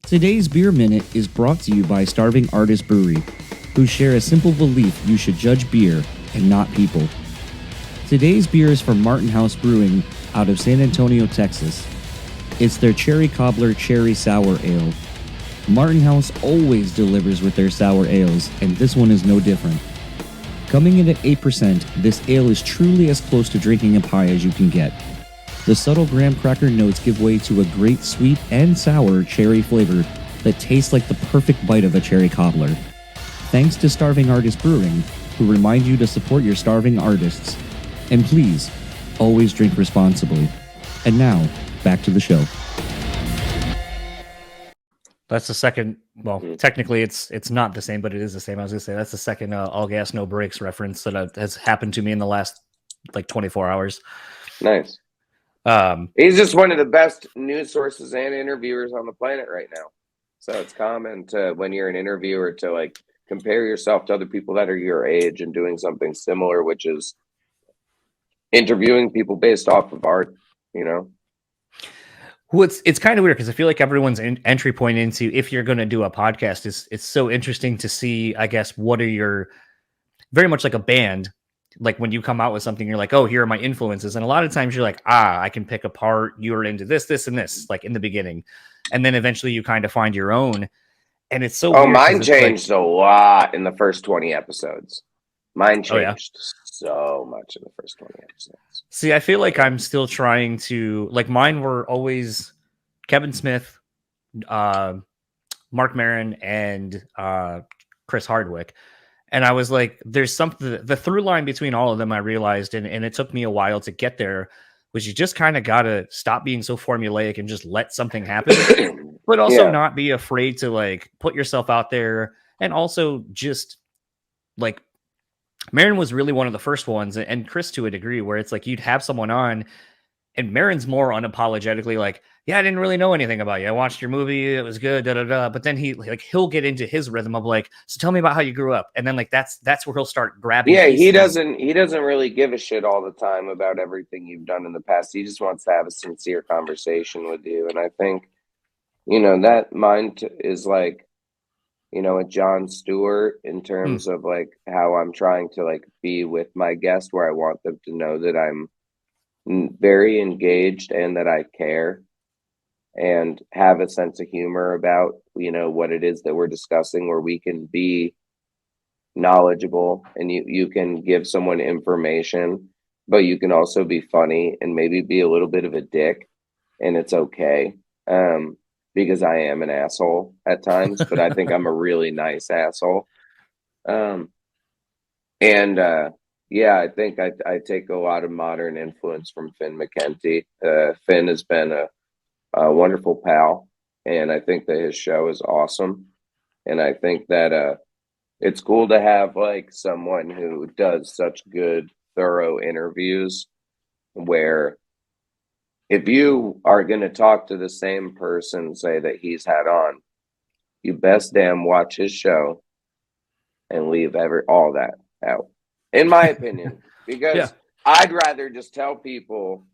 Today's Beer Minute is brought to you by Starving Artist Brewery, who share a simple belief you should judge beer and not people. Today's beer is from Martin House Brewing out of San Antonio, Texas. It's their Cherry Cobbler Cherry Sour Ale. Martin House always delivers with their sour ales, and this one is no different. Coming in at 8%, this ale is truly as close to drinking a pie as you can get. The subtle graham cracker notes give way to a great sweet and sour cherry flavor that tastes like the perfect bite of a cherry cobbler. Thanks to Starving Artist Brewing, who remind you to support your starving artists. And please, always drink responsibly. And now, back to the show. That's the second. Well, technically, it's not the same, but it is the same. I was gonna say that's the second all gas no brakes reference that has happened to me in the last like 24 hours. Nice. He's just one of the best news sources and interviewers on the planet right now. So it's common to, when you're an interviewer, to like compare yourself to other people that are your age and doing something similar, which is interviewing people based off of art. You know. Well, it's kind of weird because I feel like everyone's entry point into, if you're going to do a podcast, it's so interesting to see, I guess, what are your, very much like a band, like when you come out with something, you're like, oh, here are my influences. And a lot of times you're like, I can pick apart, you're into this, this, and this, like in the beginning. And then eventually you kind of find your own. And it's so weird. Mine changed a lot in the first 20 episodes. Mine changed so much in the first 20 episodes. See, I feel like I'm still trying to, like, mine were always Kevin Smith, Mark Maron and Chris Hardwick. And I was like, there's something, the through line between all of them, I realized, and it took me a while to get there, was you just kind of got to stop being so formulaic and just let something happen, but also Yeah. not be afraid to like put yourself out there. And also just like, Marin was really one of the first ones, and Chris to a degree, where it's like you'd have someone on, and Marin's more unapologetically like, yeah, I didn't really know anything about you. I watched your movie, it was good, da da da. But then he'll get into his rhythm of like, so tell me about how you grew up, and then like that's where he'll start grabbing Yeah, pieces. he doesn't really give a shit all the time about everything you've done in the past. He just wants to have a sincere conversation with you. And I think, that mind is like, a Jon Stewart in Mm, terms of like how I'm trying to like be with my guest, where I want them to know that I'm very engaged and that I care and have a sense of humor about, what it is that we're discussing, where we can be knowledgeable and you can give someone information, but you can also be funny and maybe be a little bit of a dick, and it's okay. Because I am an asshole at times, but I think I'm a really nice asshole. Um, and yeah, I think I take a lot of modern influence from Finn McKenty. Finn has been a wonderful pal, and I think that his show is awesome. And I think that it's cool to have like someone who does such good, thorough interviews where if you are going to talk to the same person, say that he's had on, you best damn watch his show and leave all that out, in my opinion, yeah, because I'd rather just tell people.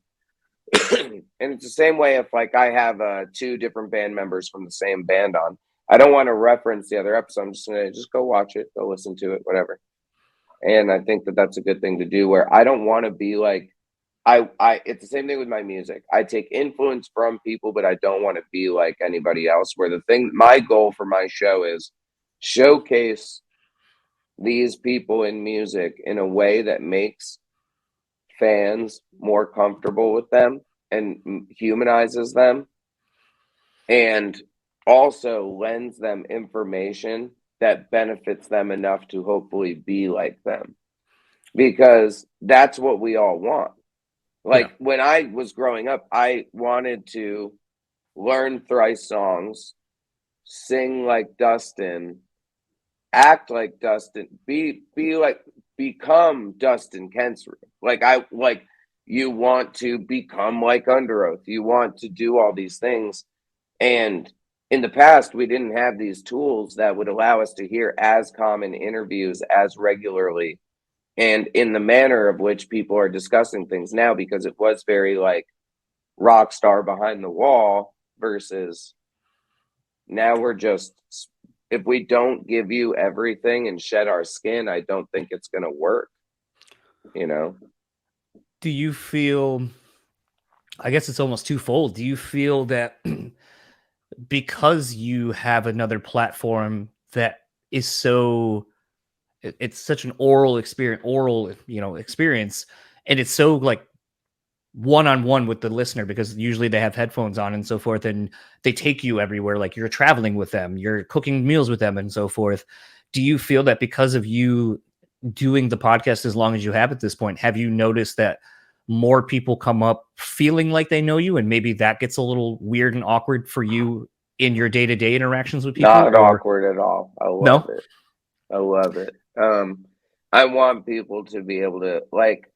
And it's the same way if like I have two different band members from the same band on. I don't want to reference the other episode. I'm just gonna just go watch it, go listen to it, whatever. And I think that that's a good thing to do. Where I don't want to be like I. It's the same thing with my music. I take influence from people, but I don't want to be like anybody else. Where my goal for my show is showcase these people in music in a way that makes fans more comfortable with them and humanizes them, and also lends them information that benefits them enough to hopefully be like them, because that's what we all want. yeah. Like when I was growing up, I wanted to learn thrice songs, sing like Dustin, act like Dustin, be like, become Dustin Kensrue. Like you want to become like Under Oath. You want to do all these things. And in the past, we didn't have these tools that would allow us to hear as common interviews as regularly and in the manner of which people are discussing things now, because it was very like rock star behind the wall versus now we're just, if we don't give you everything and shed our skin, I don't think it's going to work, you know? Do you feel? I guess it's almost twofold. Do you feel that because you have another platform that is so it's such an oral experience, and it's so like one-on-one with the listener, because usually they have headphones on and so forth, and they take you everywhere, like you're traveling with them, you're cooking meals with them and so forth. Do you feel that because of you doing the podcast as long as you have at this point, have you noticed that more people come up feeling like they know you, and maybe that gets a little weird and awkward for you in your day-to-day interactions with people? Not Or awkward at all. I love no? it. I love it. I want people to be able to like,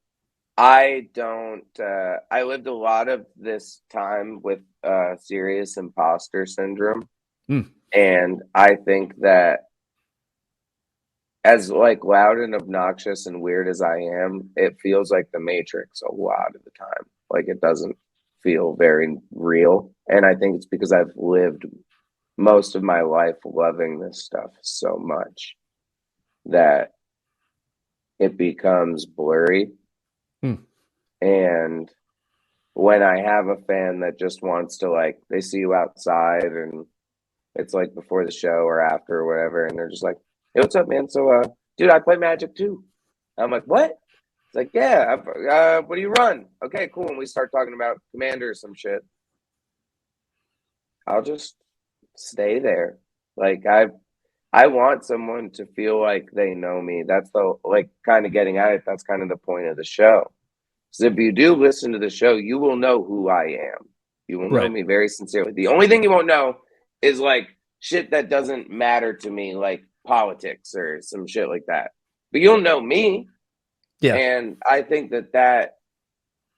I don't, I lived a lot of this time with serious imposter syndrome. Mm, And I think that as like loud and obnoxious and weird as I am, it feels like the Matrix a lot of the time. Like it doesn't feel very real. And I think it's because I've lived most of my life loving this stuff so much that it becomes blurry. mm, And when I have a fan that just wants to like, they see you outside and it's like before the show or after or whatever, and they're just like, "Hey, what's up, man? So, dude, I play Magic too." I'm like, "What?" It's like, "Yeah, what do you run?" Okay, cool. And we start talking about Commander or some shit. I'll just stay there. Like I want someone to feel like they know me. That's the like kind of getting at it. That's kind of the point of the show. So if you do listen to the show, you will know who I am. You will know Right. me very sincerely. The only thing you won't know is like shit that doesn't matter to me, like politics or some shit like that. But you'll know me. Yeah. And I think that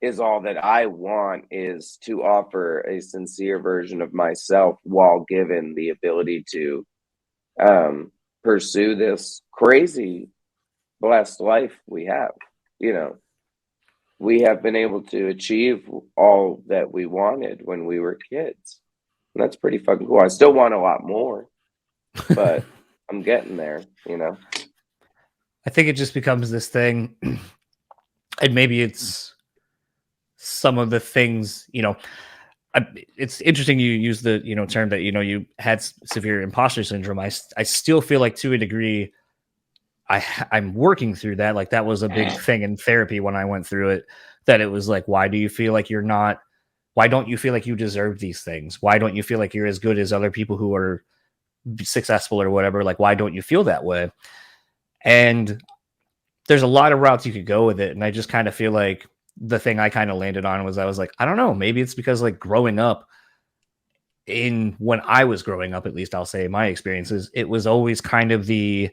is all that I want, is to offer a sincere version of myself while given the ability to pursue this crazy blessed life we have. You know, we have been able to achieve all that we wanted when we were kids. And that's pretty fucking cool. I still want a lot more, but I'm getting there, you know? I think it just becomes this thing, and maybe it's some of the things, it's interesting you use the, term that, you had severe imposter syndrome. I still feel like to a degree, I'm working through that. Like that was a big thing in therapy when I went through it, that it was like, why do you feel like why don't you feel like you deserve these things? Why don't you feel like you're as good as other people who are successful or whatever? Like, why don't you feel that way? And there's a lot of routes you could go with it. And I just kind of feel like the thing I kind of landed on was, I was like, I don't know, maybe it's because like growing up, when I was growing up, at least I'll say my experiences, it was always kind of the,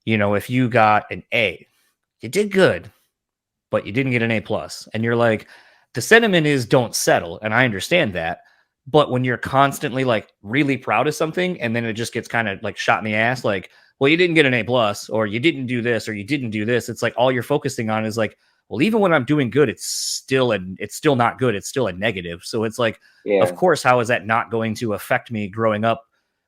if you got an A, you did good, but you didn't get an A plus. And you're like, the sentiment is don't settle. And I understand that. But when you're constantly like really proud of something and then it just gets kind of like shot in the ass, like, well, you didn't get an A plus, or you didn't do this, or you didn't do this. It's like all you're focusing on is like, well, even when I'm doing good, it's still not good. It's still a negative. So it's like, of Yeah. course, how is that not going to affect me growing up?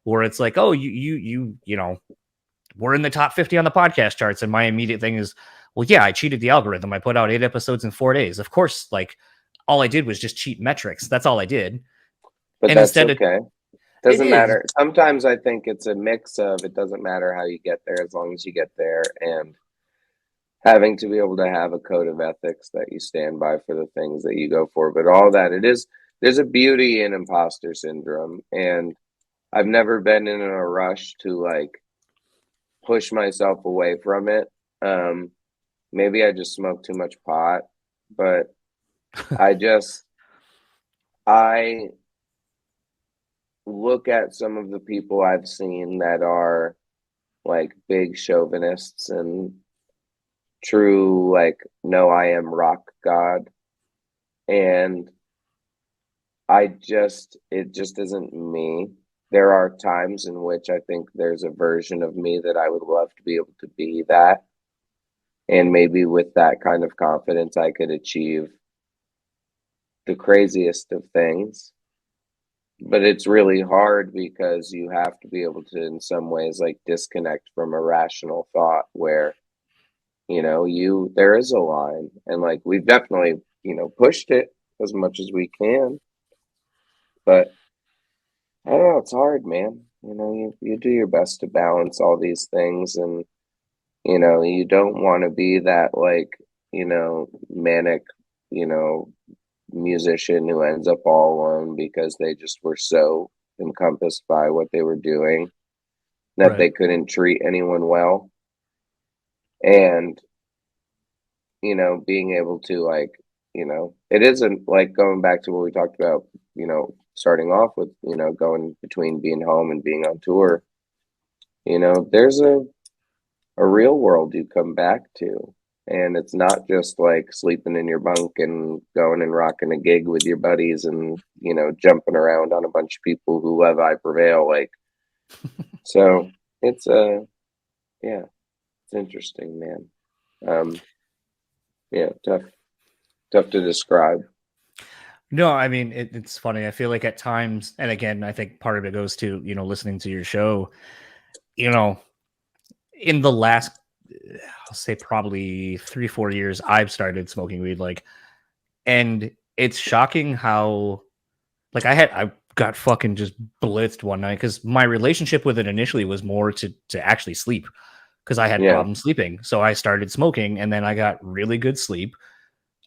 Where it's like, oh, we're in the top 50 on the podcast charts. And my immediate thing is, well, yeah, I cheated the algorithm. I put out 8 episodes in 4 days. Of course, like all I did was just cheat metrics. That's all I did. But And that's instead of, okay. it Doesn't is, matter. Sometimes I think it's a mix of, it doesn't matter how you get there as long as you get there, and having to be able to have a code of ethics that you stand by for the things that you go for. But all that, there's a beauty in imposter syndrome. And I've never been in a rush to like push myself away from it. Maybe I just smoke too much pot, but I look at some of the people I've seen that are like big chauvinists and true, like, no, I am rock god. And it just isn't me. There are times in which I think there's a version of me that I would love to be able to be that. And maybe with that kind of confidence, I could achieve the craziest of things. But it's really hard because you have to be able to, in some ways, like disconnect from a rational thought where, there is a line. And like, we've definitely, pushed it as much as we can. But I don't know, it's hard, man. You do your best to balance all these things, and you don't want to be that like, manic, musician who ends up all alone because they just were so encompassed by what they were doing that right. they couldn't treat anyone well. And, being able to like, it isn't like going back to what we talked about, starting off with, going between being home and being on tour. There's a real world you come back to. And it's not just like sleeping in your bunk and going and rocking a gig with your buddies and, jumping around on a bunch of people who love I Prevail. Like, so it's yeah, it's interesting, man. Yeah, tough to describe. no, I mean, it's funny. I feel like at times, and again, I think part of it goes to, listening to your show, you know, in the last, I'll say probably 3-4 years, I've started smoking weed, like, and it's shocking how, like, I got fucking just blitzed one night because my relationship with it initially was more to actually sleep because I had Yeah. problems sleeping. So I started smoking and then I got really good sleep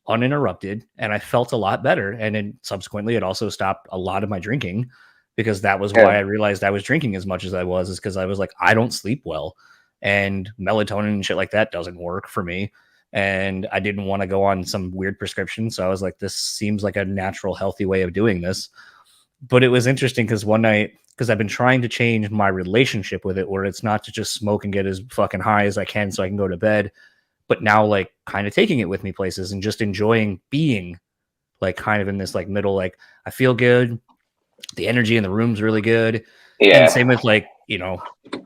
uninterrupted and I felt a lot better. And then subsequently, it also stopped a lot of my drinking. because that was why I realized I was drinking as much as I was, is because I was like, I don't sleep well, and melatonin and shit like that doesn't work for me. And I didn't want to go on some weird prescription. So I was like, this seems like a natural, healthy way of doing this. But it was interesting because one night, because I've been trying to change my relationship with it, where it's not to just smoke and get as fucking high as I can so I can go to bed, but now like kind of taking it with me places and just enjoying being like kind of in this like middle, like I feel good. The energy in the room's really good. And same with like,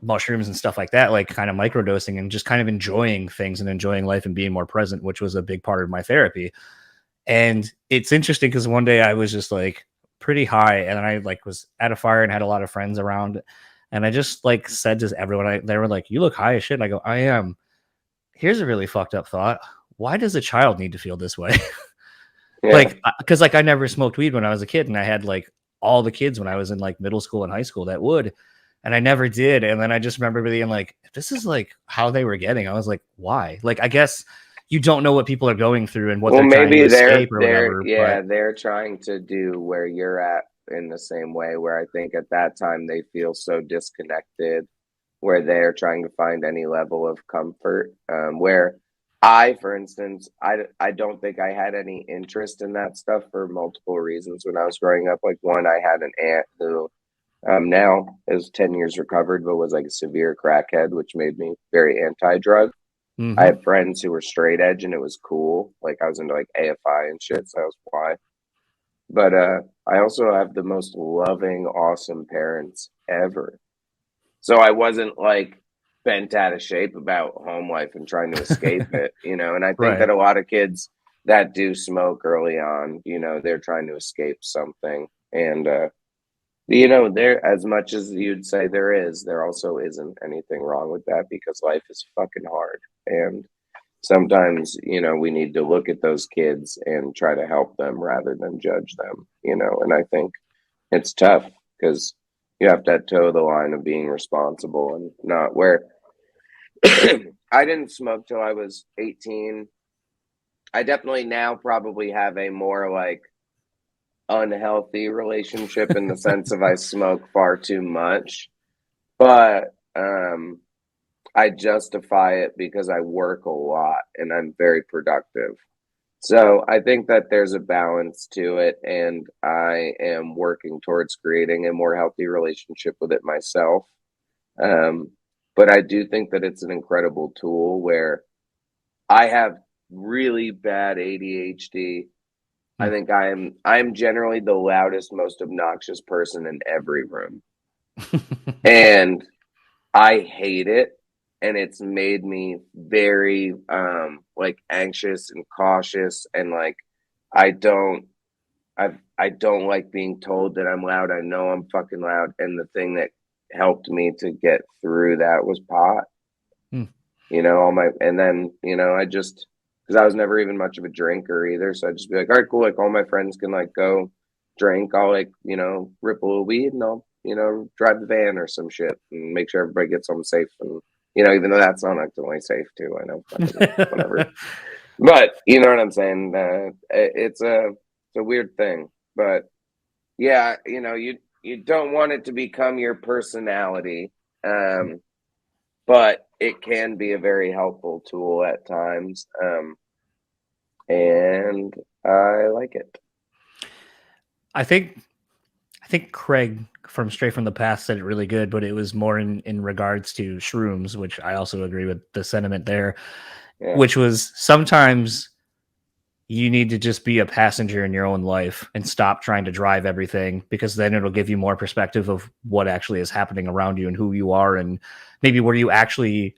mushrooms and stuff like that, like kind of microdosing and just kind of enjoying things and enjoying life and being more present, which was a big part of my therapy. And it's interesting because one day I was just like pretty high, and then I like was at a fire and had a lot of friends around, and I just like said to everyone, they were like, "You look high as shit." And I go, "I am." Here's a really fucked up thought. Why does a child need to feel this way? Like, because like I never smoked weed when I was a kid, and I had like all the kids when I was in like middle school and high school that would, and I never did. And then I just remember being like, if this is like how they were getting, I was like, why? Like, I guess you don't know what people are going through and what they're trying to escape or whatever. They're trying to do where you're at in the same way, where I think at that time they feel so disconnected, where they're trying to find any level of comfort. Where I, for instance, I don't think I had any interest in that stuff for multiple reasons when I was growing up. Like, one, I had an aunt who now is 10 years recovered, but was like a severe crackhead, which made me very anti-drug. I had friends who were straight edge and it was cool. Like, I was into like AFI and shit, so that was why. But I also have the most loving, awesome parents ever. So I wasn't like bent out of shape about home life and trying to escape it, And I think that a lot of kids that do smoke early on, they're trying to escape something. And there, as much as you'd say there also isn't anything wrong with that, because life is fucking hard. And sometimes, we need to look at those kids and try to help them rather than judge them, and I think it's tough because you have to toe the line of being responsible and not where I didn't smoke till I was 18. I definitely now probably have a more like unhealthy relationship in the sense of I smoke far too much, but I justify it because I work a lot and I'm very productive. So I think that there's a balance to it, and I am working towards creating a more healthy relationship with it myself. But I do think that it's an incredible tool where I have really bad ADHD. I think I'm generally the loudest, most obnoxious person in every room. And I hate it. And it's made me very like anxious and cautious, and like I don't like being told that I'm loud. I know I'm fucking loud. And the thing that helped me to get through that was pot. And then, I just, because I was never even much of a drinker either. So I'd just be like, all right, cool. Like, all my friends can like go drink. I'll like, rip a little weed and I'll, drive the van or some shit and make sure everybody gets home safe. And, even though that's not actually safe too, I know, whatever. But you know what I'm saying? It's a weird thing, but yeah, you don't want it to become your personality. But it can be a very helpful tool at times. And I like it. I think Craig from Straight from the Past said it really good, but it was more in regards to shrooms, which I also agree with the sentiment there, which was sometimes you need to just be a passenger in your own life and stop trying to drive everything, because then it'll give you more perspective of what actually is happening around you and who you are and maybe where you actually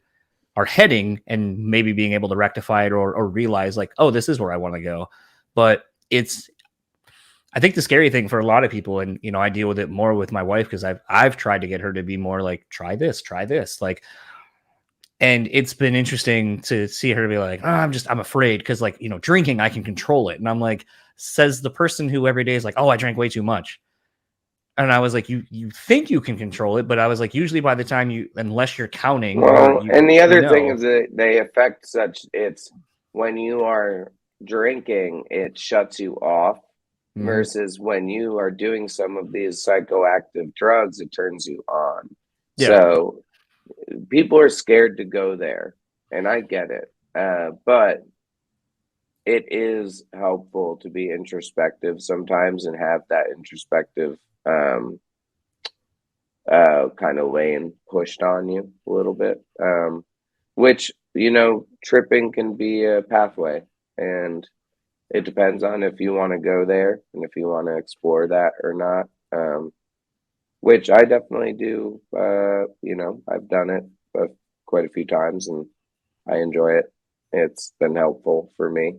are heading, and maybe being able to rectify it or realize like, oh, this is where I want to go. But I think the scary thing for a lot of people, and I deal with it more with my wife because I've tried to get her to be more like, try this, like, and it's been interesting to see her be like, oh, I'm afraid because like, drinking, I can control it. And I'm like, says the person who every day is like, oh, I drank way too much. And I was like, you think you can control it, but I was like, usually by the time unless you're counting. Well, and the other thing is that they affect it's when you are drinking, it shuts you off Mm-hmm. versus when you are doing some of these psychoactive drugs, it turns you on. Yeah. So people are scared to go there, and I get it. But it is helpful to be introspective sometimes and have that introspective kind of lane pushed on you a little bit, which, tripping can be a pathway. And it depends on if you want to go there and if you want to explore that or not, which I definitely do. I've done it quite a few times and I enjoy it. It's been helpful for me.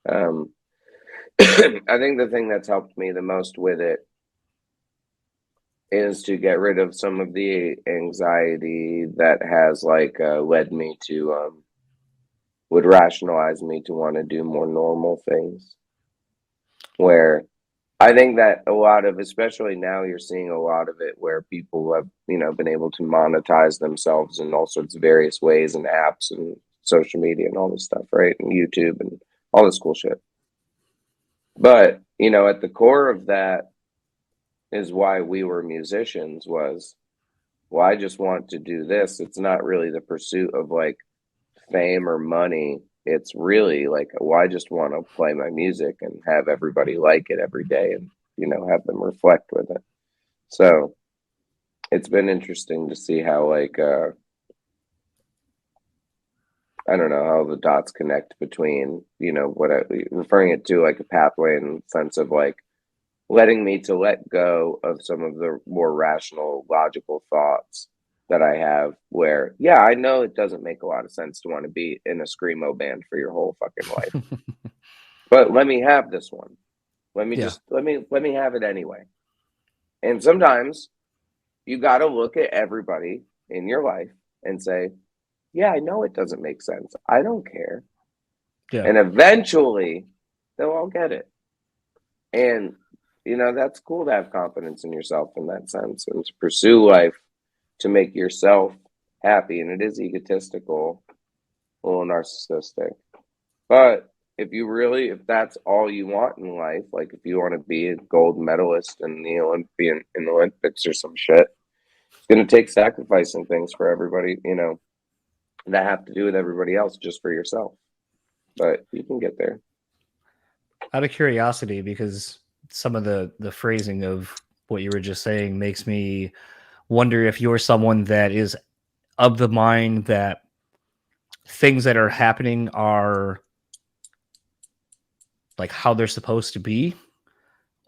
Um, I think the thing that's helped me the most with it is to get rid of some of the anxiety that has led me to would rationalize me to want to do more normal things. Where I think that a lot of, especially now, you're seeing a lot of it where people have, been able to monetize themselves in all sorts of various ways and apps and social media and all this stuff, right? And YouTube and all this cool shit. But, at the core of that is why we were musicians was, well, I just want to do this. It's not really the pursuit of fame or money. It's really well, I just want to play my music and have everybody like it every day and, have them reflect with it. So it's been interesting to see how I don't know how the dots connect between, what referring it to like a pathway in the sense of letting me to let go of some of the more rational, logical thoughts that I have where, yeah, I know it doesn't make a lot of sense to want to be in a screamo band for your whole fucking life. But let me have this one. Let me Yeah. just let me have it anyway. And sometimes you got to look at everybody in your life and say, yeah, I know it doesn't make sense. I don't care. Yeah. And eventually they'll all get it. And, that's cool to have confidence in yourself in that sense and to pursue life to make yourself happy. And it is egotistical, a little narcissistic. But if that's all you want in life, like if you want to be a gold medalist in the Olympics or some shit, it's going to take sacrificing things for everybody, that have to do with everybody else just for yourself. But you can get there. Out of curiosity, because some of the phrasing of what you were just saying makes me wonder if you're someone that is of the mind that things that are happening are like how they're supposed to be,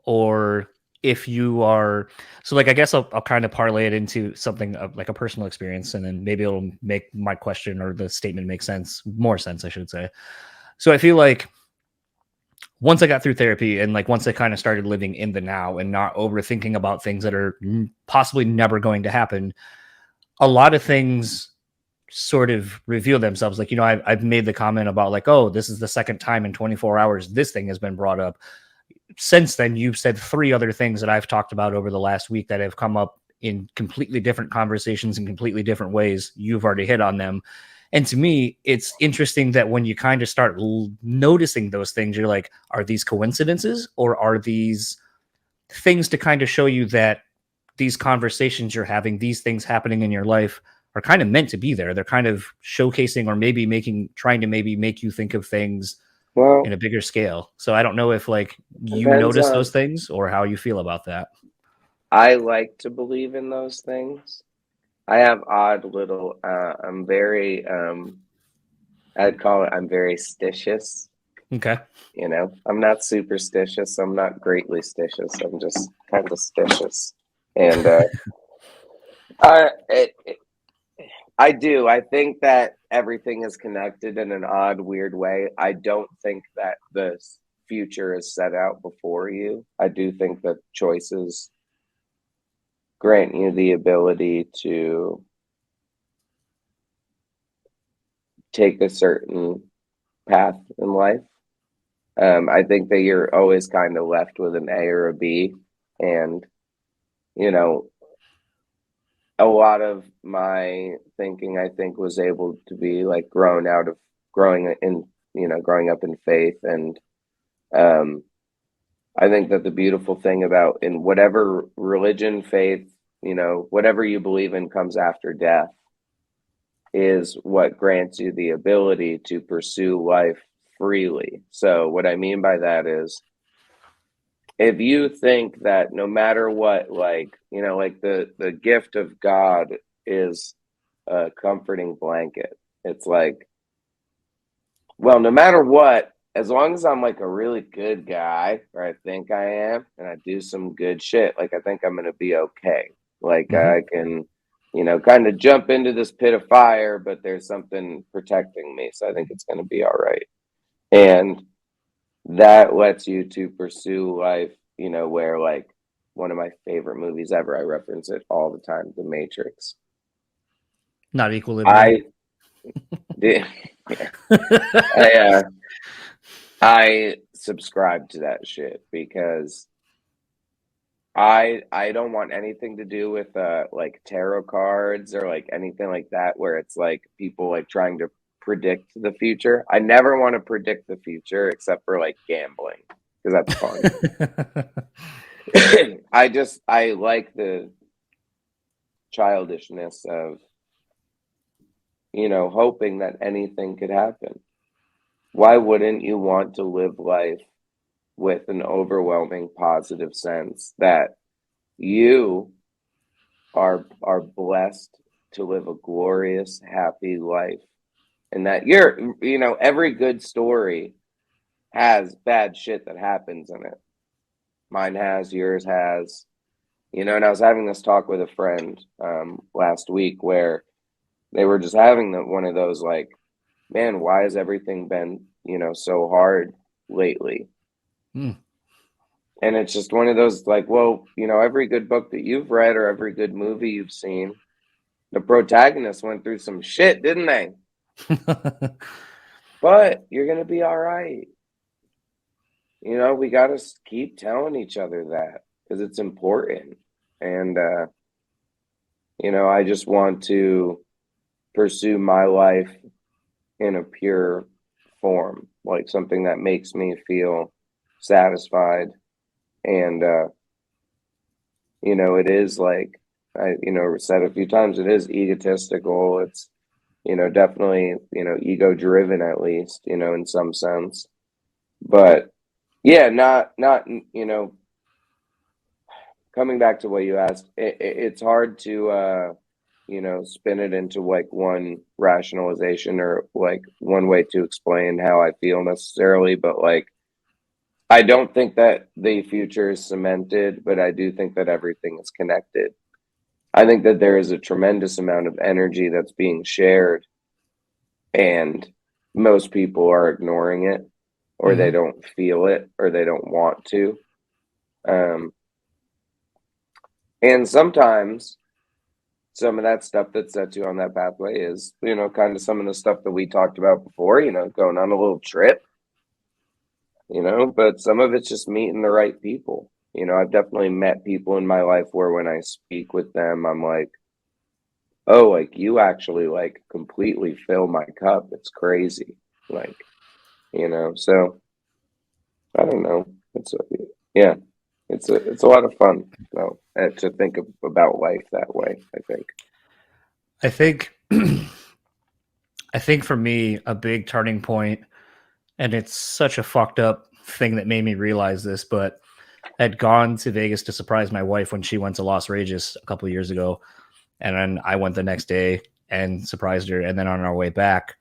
or if you are so like I guess I'll kind of parlay it into something of like a personal experience, and then maybe it'll make my question or the statement make more sense, I should say. So I feel like once I got through therapy and once I kind of started living in the now and not overthinking about things that are possibly never going to happen, a lot of things sort of reveal themselves. I've made the comment about oh, this is the second time in 24 hours this thing has been brought up. Since then, you've said 3 other things that I've talked about over the last week that have come up in completely different conversations in completely different ways. You've already hit on them. And to me, it's interesting that when you kind of start noticing those things, you're like, are these coincidences or are these things to kind of show you that these conversations you're having, these things happening in your life are kind of meant to be there? They're kind of showcasing or maybe trying to maybe make you think of things in Well, a bigger scale. So I don't know if you depends notice those on, things or how you feel about that. I like to believe in those things. I have odd little, I'm very, I'd call it, I'm very stitious. Okay. I'm not superstitious. I'm not greatly stitious. I'm just kind of stitious. And I, it, I do. I think that everything is connected in an odd, weird way. I don't think that the future is set out before you. I do think that choices grant you the ability to take a certain path in life. I think that you're always kind of left with an A or a B. And, you know, a lot of my thinking, I think, was able to be growing up in faith and um, I think that the beautiful thing about in whatever religion, faith, whatever you believe in comes after death is what grants you the ability to pursue life freely. So what I mean by that is if you think that no matter what, like, like the gift of God is a comforting blanket. It's like, well, no matter what, as long as I'm like a really good guy, or I think I am, and I do some good shit, like I think I'm gonna be okay. Like I can, kind of jump into this pit of fire, but there's something protecting me, so I think it's gonna be all right. And that lets you to pursue life, where like one of my favorite movies ever, I reference it all the time, The Matrix. Not Equilibrium. I did. Yeah. I subscribe to that shit because I don't want anything to do with like tarot cards or like anything like that where it's like people like trying to predict the future. I never want to predict the future except for like gambling because that's fun. I like the childishness of hoping that anything could happen. Why wouldn't you want to live life with an overwhelming positive sense that you are blessed to live a glorious, happy life, and that every good story has bad shit that happens in it. Mine has, yours has, and I was having this talk with a friend last week where they were just having one of those like, man, why has everything been so hard lately? And it's just one of those like, well, every good book that you've read or every good movie you've seen, the protagonist went through some shit, didn't they? But you're going to be all right. We got to keep telling each other that because it's important. And, I just want to pursue my life in a pure form, like something that makes me feel satisfied. And, it is like, I, said a few times, it is egotistical. It's, definitely, ego driven at least, in some sense. But yeah, not, coming back to what you asked, it's hard to, spin it into like one rationalization or like one way to explain how I feel necessarily. But like, I don't think that the future is cemented, but I do think that everything is connected. I think that there is a tremendous amount of energy that's being shared, and most people are ignoring it, or they don't feel it, or they don't want to. And sometimes some of that stuff that sets you on that pathway is, kind of some of the stuff that we talked about before, going on a little trip, but some of it's just meeting the right people. I've definitely met people in my life where when I speak with them, I'm like, oh, like you actually like completely fill my cup. It's crazy. Like, so I don't know. Yeah, it's a lot of fun though, to think about life that way, I think. I think I think for me, a big turning point, and it's such a fucked up thing that made me realize this, but I'd gone to Vegas to surprise my wife when she went to Las Vegas a couple of years ago. And then I went the next day and surprised her. And then on our way back,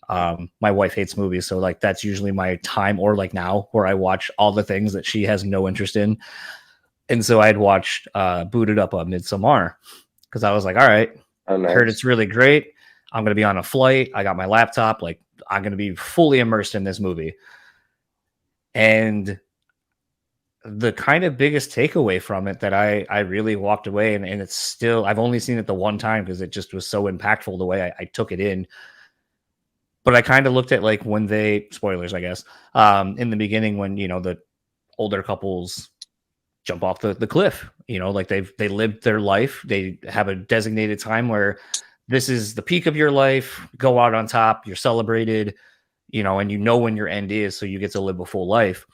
my wife hates movies. So like, that's usually my time, or like now where I watch all the things that she has no interest in. And so I'd watched Booted Up on Midsommar because I was like, all right, Oh, I heard nice. it's really great. I'm going to be on a flight. I got my laptop. Like, I'm going to be fully immersed in this movie. And the kind of biggest takeaway from it that I really walked away, and it's still, I've only seen it the one time because it just was so impactful the way I took it in. But I kind of looked at like when they, spoilers, I guess, in the beginning when, the older couples jump off the cliff, like they lived their life. They have a designated time where this is the peak of your life, go out on top, you're celebrated, and when your end is, so you get to live a full life.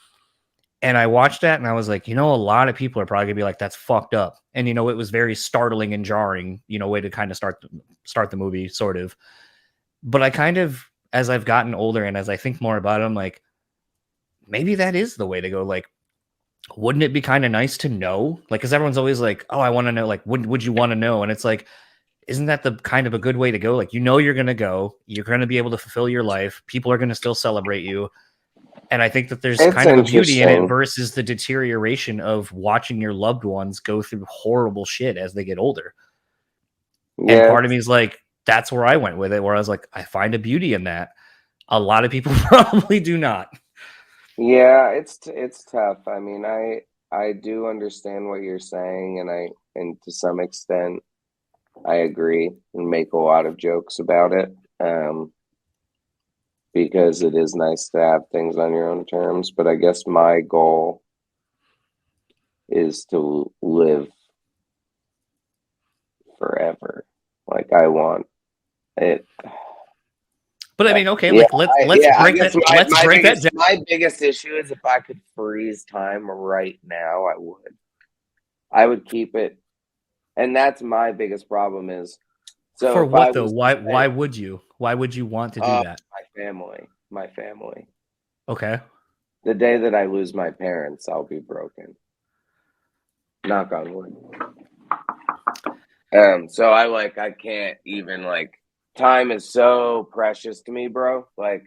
And I watched that and I was like, a lot of people are probably gonna be like, that's fucked up. And it was very startling and jarring, way to kind of start the movie, sort of. But I kind of, as I've gotten older and as I think more about it, I'm like, maybe that is the way to go. Like, wouldn't it be kind of nice to know? Like, because everyone's always like, oh, I want to know. Like, would you want to know? And it's like, isn't that the kind of a good way to go? Like, you're going to go, you're going to be able to fulfill your life. People are going to still celebrate you. And I think that there's It's kind of a beauty in it interesting. versus the deterioration of watching your loved ones go through horrible shit as they get older. And Yeah, part of me is like, that's where I went with it, where I was like, I find a beauty in that. A lot of people probably do not. yeah, it's tough. I mean, I do understand what you're saying, and to some extent I agree and make a lot of jokes about it. Because it is nice to have things on your own terms, but I guess my goal is to live forever. Like I want it. But I mean, okay, Yeah, like let's I break guess that. Let's break that down. my biggest issue is if I could freeze time right now, I would. I would keep it, and that's my biggest problem is. So For if I what though? was Why would you? Why would you want to do that? my family. Okay. The day that I lose my parents, I'll be broken. Knock on wood. So I can't even time is so precious to me, bro. Like,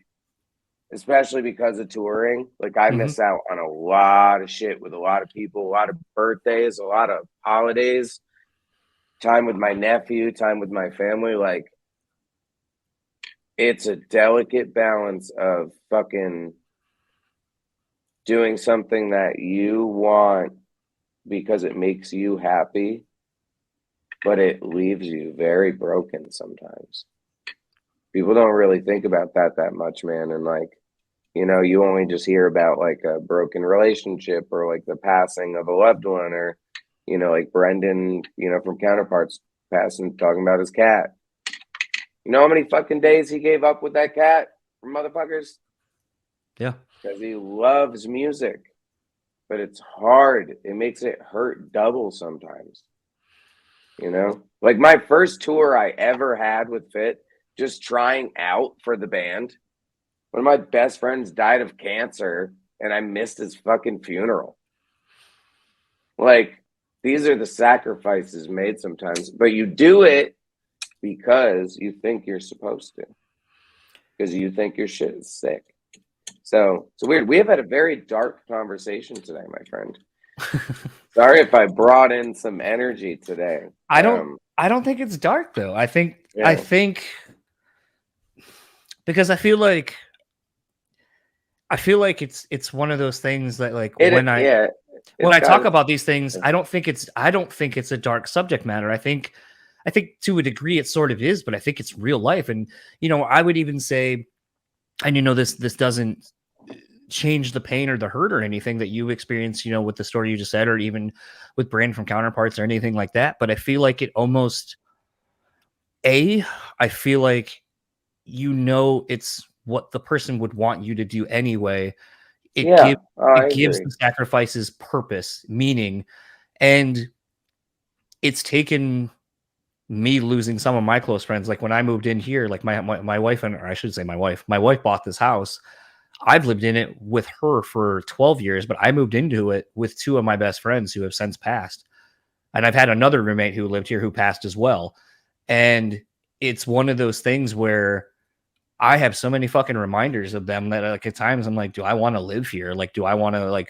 especially because of touring. Like I miss out on a lot of shit with a lot of people, a lot of birthdays, a lot of holidays, time with my nephew, time with my family. Like it's a delicate balance of fucking doing something that you want because it makes you happy, but it leaves you very broken sometimes. People don't really think about that much, man. And you only just hear about like a broken relationship or like the passing of a loved one or, like Brendan, from Counterparts passing, talking about his cat. You know how many fucking days he gave up with that cat from motherfuckers? Yeah. Because he loves music, but it's hard. It makes it hurt double sometimes. Like my first tour I ever had with Fit, just trying out for the band. One of my best friends died of cancer and I missed his fucking funeral. Like, these are the sacrifices made sometimes, but you do it because you think you're supposed to, because you think your shit is sick. So it's weird. We have had a very dark conversation today, my friend. Sorry if I brought in some energy today. I don't think it's dark though. I think because I feel like it's one of those things that when I talk about these things, I don't think it's a dark subject matter. I think to a degree it sort of is, but I think it's real life. And I would even say, and this doesn't change the pain or the hurt or anything that you experience, with the story you just said, or even with Brand from Counterparts or anything like that. But I feel like it almost, I feel like, it's what the person would want you to do anyway. It gives the sacrifices purpose, meaning, and it's taken me losing some of my close friends. Like when I moved in here, like my wife, or I should say my wife bought this house. I've lived in it with her for 12 years, but I moved into it with two of my best friends who have since passed. And I've had another roommate who lived here who passed as well. And it's one of those things where I have so many fucking reminders of them that at times I'm like, do I want to live here? Like, do I want to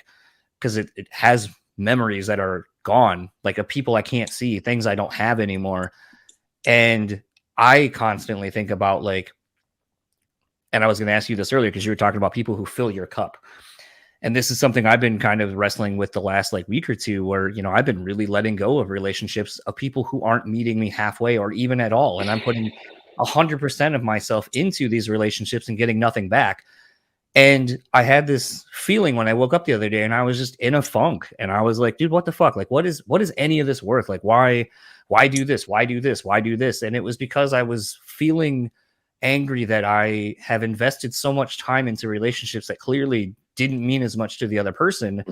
because it has memories that are gone, like of people I can't see, things I don't have anymore. And I constantly think about and I was going to ask you this earlier because you were talking about people who fill your cup. And this is something I've been kind of wrestling with the last week or two where, I've been really letting go of relationships of people who aren't meeting me halfway or even at all. And I'm putting 100% of myself into these relationships and getting nothing back. And I had this feeling when I woke up the other day and I was just in a funk and I was like, dude, what the fuck? Like, what is any of this worth? Like, why do this? Why do this? Why do this? And it was because I was feeling angry that I have invested so much time into relationships that clearly didn't mean as much to the other person.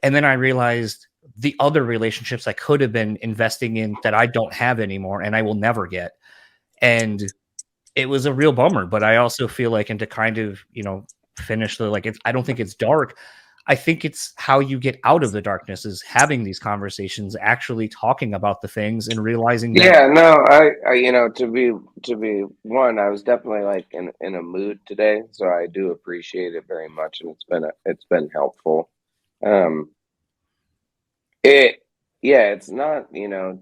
And then I realized the other relationships I could have been investing in that I don't have anymore and I will never get. And it was a real bummer, but I also feel like, and to kind of, finish the, like, I don't think it's dark. I think it's how you get out of the darkness is having these conversations, actually talking about the things and realizing that. Yeah, no, I to be one, I was definitely like in a mood today, so I do appreciate it very much, and it's been helpful. Um, it yeah, it's not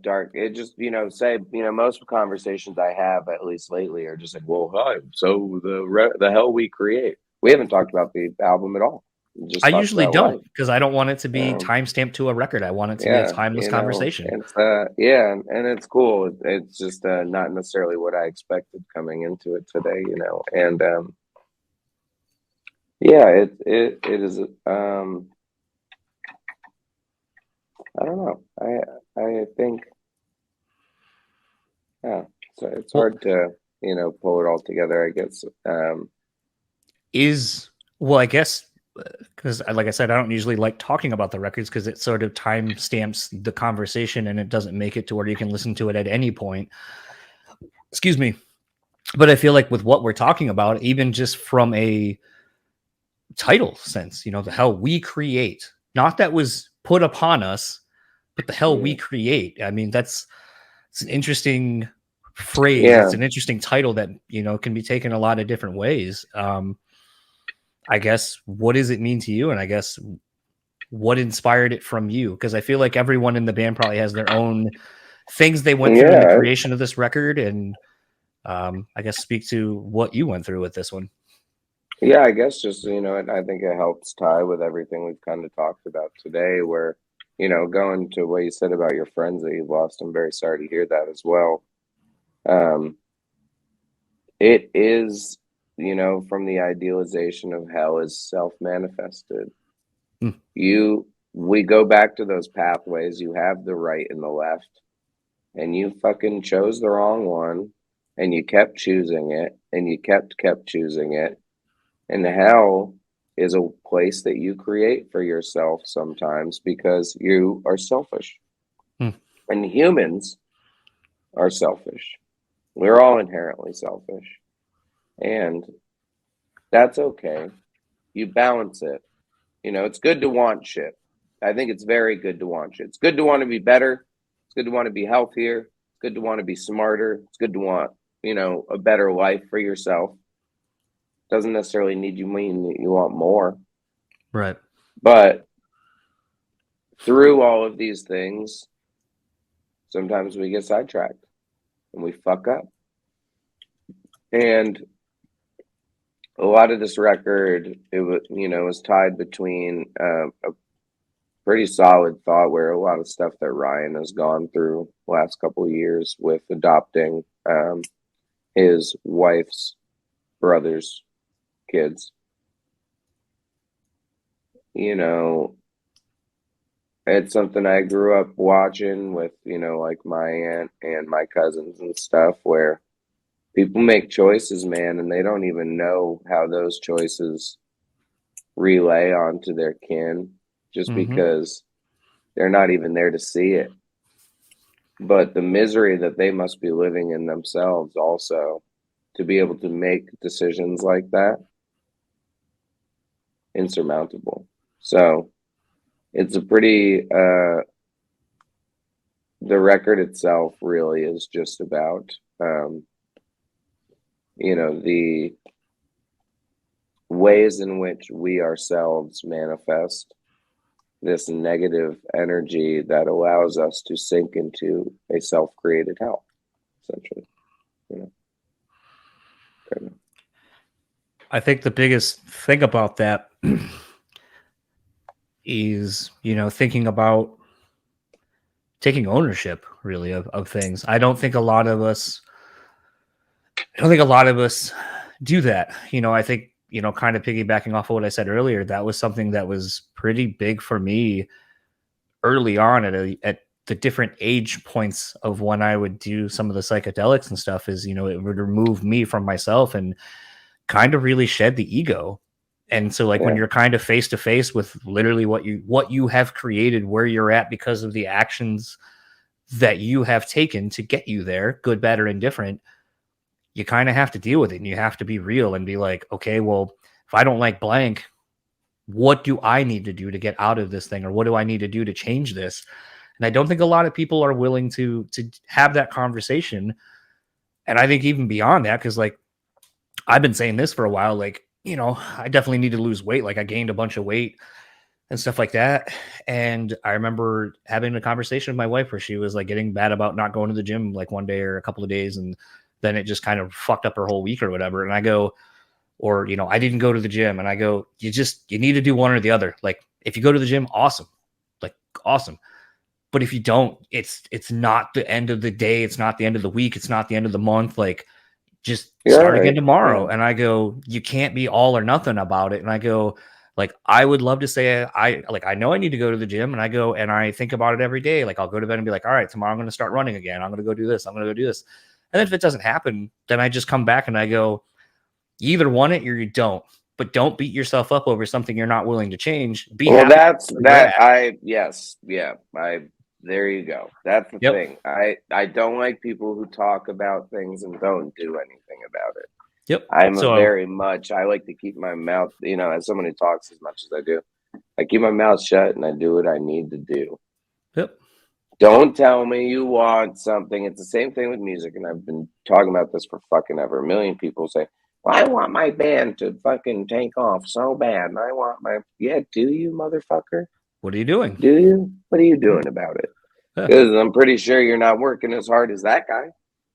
dark. It just say most conversations I have at least lately are just like, well, hi, so the hell we create. We haven't talked about the album at all. We I just talked usually about don't, life. because I don't want it to be Um, timestamped to a record. I want it to be a Yeah, timeless conversation. it's yeah, and it's cool. It's just not necessarily what I expected coming into it today, and yeah, it is. I don't know. I think yeah, so it's Well, hard to pull it all together. I guess. I guess, because like I said, I don't usually like talking about the records because it sort of time stamps the conversation and it doesn't make it to where you can listen to it at any point. Excuse me. But I feel like with what we're talking about, even just from a title sense, the hell we create, not that was put upon us, but the hell we Yeah, create. I mean, it's an interesting phrase. yeah, It's an interesting title that, can be taken a lot of different ways. I guess, what does it mean to you? And I guess, what inspired it from you? Because I feel like everyone in the band probably has their own things they went through in the yeah. creation of this record. And I guess speak to what you went through with this one. Yeah, I guess just, I think it helps tie with everything we've kind of talked about today, where, going to what you said about your friends that you've lost, I'm very sorry to hear that as well. Um, it is, from the idealization of hell is self-manifested. Hmm. We go back to those pathways. You have the right and the left, and you fucking chose the wrong one, and you kept choosing it, and you kept choosing it. And hell is a place that you create for yourself sometimes because you are selfish. Hmm. And humans are selfish. We're all inherently selfish. And that's okay. You balance it. It's good to want shit. I think it's very good to want shit. It's good to want to be better. It's good to want to be healthier. It's good to want to be smarter. It's good to want, a better life for yourself. Doesn't necessarily need you mean that you want more. Right. But through all of these things, sometimes we get sidetracked and we fuck up. And a lot of this record, it was tied between a pretty solid thought where a lot of stuff that Ryan has gone through last couple of years with adopting his wife's brother's kids. It's something I grew up watching with, like my aunt and my cousins and stuff, where people make choices, man, and they don't even know how those choices relay onto their kin just Mm-hmm. because they're not even there to see it. But the misery that they must be living in themselves also to be able to make decisions like that, insurmountable. So it's a pretty the record itself really is just about the ways in which we ourselves manifest this negative energy that allows us to sink into a self-created hell, essentially. Kind of. I think the biggest thing about that is, thinking about taking ownership really of things. I don't think a lot of us do that. I think, kind of piggybacking off of what I said earlier, that was something that was pretty big for me early on at the different age points of when I would do some of the psychedelics and stuff. Is, it would remove me from myself and kind of really shed the ego. And so like when you're kind of face to face with literally what you have created, where you're at because of the actions that you have taken to get you there, good, bad, or indifferent, you kind of have to deal with it, and you have to be real and be like, okay, well, if I don't like blank, what do I need to do to get out of this thing? Or what do I need to do to change this? And I don't think a lot of people are willing to have that conversation. And I think even beyond that, because like I've been saying this for a while, like, you know, I definitely need to lose weight. Like I gained a bunch of weight and stuff like that. And I remember having a conversation with my wife where she was like getting bad about not going to the gym like one day or a couple of days. And then it just kind of fucked up her whole week or whatever. And I go, or, you know, I didn't go to the gym, and I go, you need to do one or the other. Like if you go to the gym, awesome. Like awesome. But if you don't, it's not the end of the day. It's not the end of the week. It's not the end of the month. Like just start again tomorrow. Yeah. And I go, you can't be all or nothing about it. And I go, like, I would love to say I know I need to go to the gym, and I go and I think about it every day. Like I'll go to bed and be like, all right, tomorrow I'm going to start running again. I'm going to go do this. I'm going to go do this. And then if it doesn't happen, then I just come back and I go, you either want it or you don't, but don't beat yourself up over something you're not willing to change. Well, that's that. There you go. That's the thing. I don't like people who talk about things and don't do anything about it. Yep. I like to keep my mouth, you know, as someone who talks as much as I do, I keep my mouth shut and I do what I need to do. Yep. Don't tell me you want something. It's the same thing with music. And I've been talking about this for fucking ever. A million people say, well, I want my band to fucking take off so bad. And I want do you, motherfucker? What are you doing? Do you? What are you doing about it? Because I'm pretty sure you're not working as hard as that guy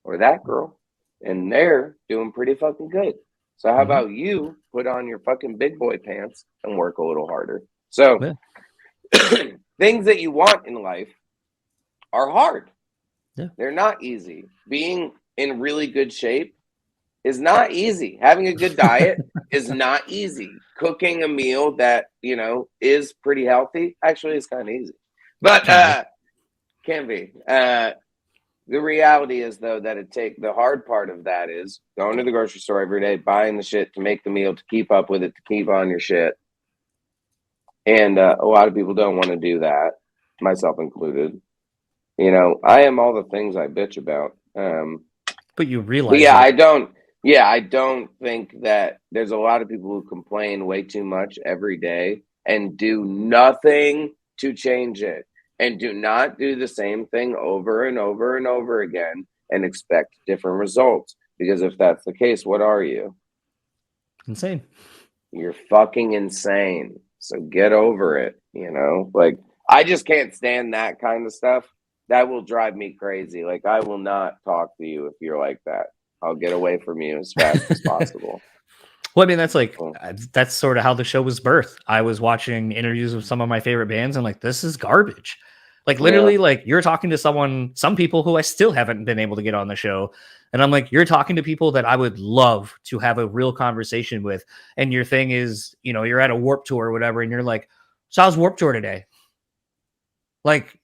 or that girl. And they're doing pretty fucking good. So how about you put on your fucking big boy pants and work a little harder? So things that you want in life are hard. Yeah. They're not easy. Being in really good shape is not easy. Having a good diet is not easy. Cooking a meal that, you know, is pretty healthy actually is kind of easy. But can be. The reality is, though, that the hard part of that is going to the grocery store every day, buying the shit to make the meal, to keep up with it, to keep on your shit. And a lot of people don't want to do that, myself included. You know, I am all the things I bitch about. But you realize, I don't think that there's a lot of people who complain way too much every day and do nothing to change it. And do not do the same thing over and over and over again and expect different results. Because if that's the case, what are you? Insane. You're fucking insane. So get over it, you know? Like, I just can't stand that kind of stuff. That will drive me crazy. Like, I will not talk to you if you're like that. I'll get away from you as fast as possible. Well, I mean, that's sort of how the show was birthed. I was watching interviews with some of my favorite bands and like, this is garbage. Like literally, like you're talking to some people who I still haven't been able to get on the show. And I'm like, you're talking to people that I would love to have a real conversation with. And your thing is, you know, you're at a Warped Tour or whatever. And you're like, so how's Warped Tour today? Like,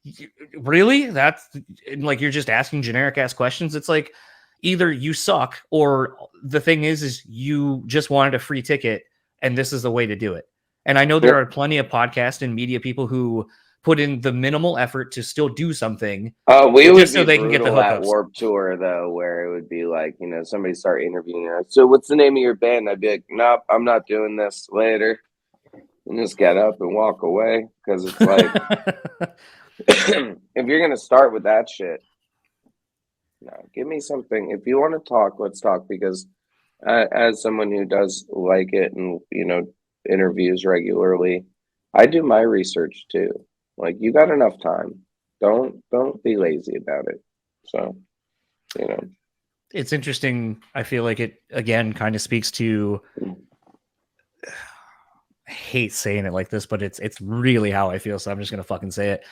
really? That's like, you're just asking generic ass questions. It's like, either you suck or the thing is you just wanted a free ticket and this is the way to do it. And I know there are plenty of podcast and media people who put in the minimal effort to still do something. We would so they can get the hookups. At Warped Tour though, where it would be like, you know, somebody start interviewing her. So what's the name of your band? I'd be like, nope, I'm not doing this later. And just get up and walk away. Because it's like, if you're going to start with that shit, no, give me something. If you want to talk, let's talk. Because as someone who does like it and, you know, interviews regularly, I do my research too. Like, you got enough time. Don't be lazy about it. So, you know. It's interesting. I feel like it, again, kind of speaks to, I hate saying it like this, but it's really how I feel. So I'm just going to fucking say it.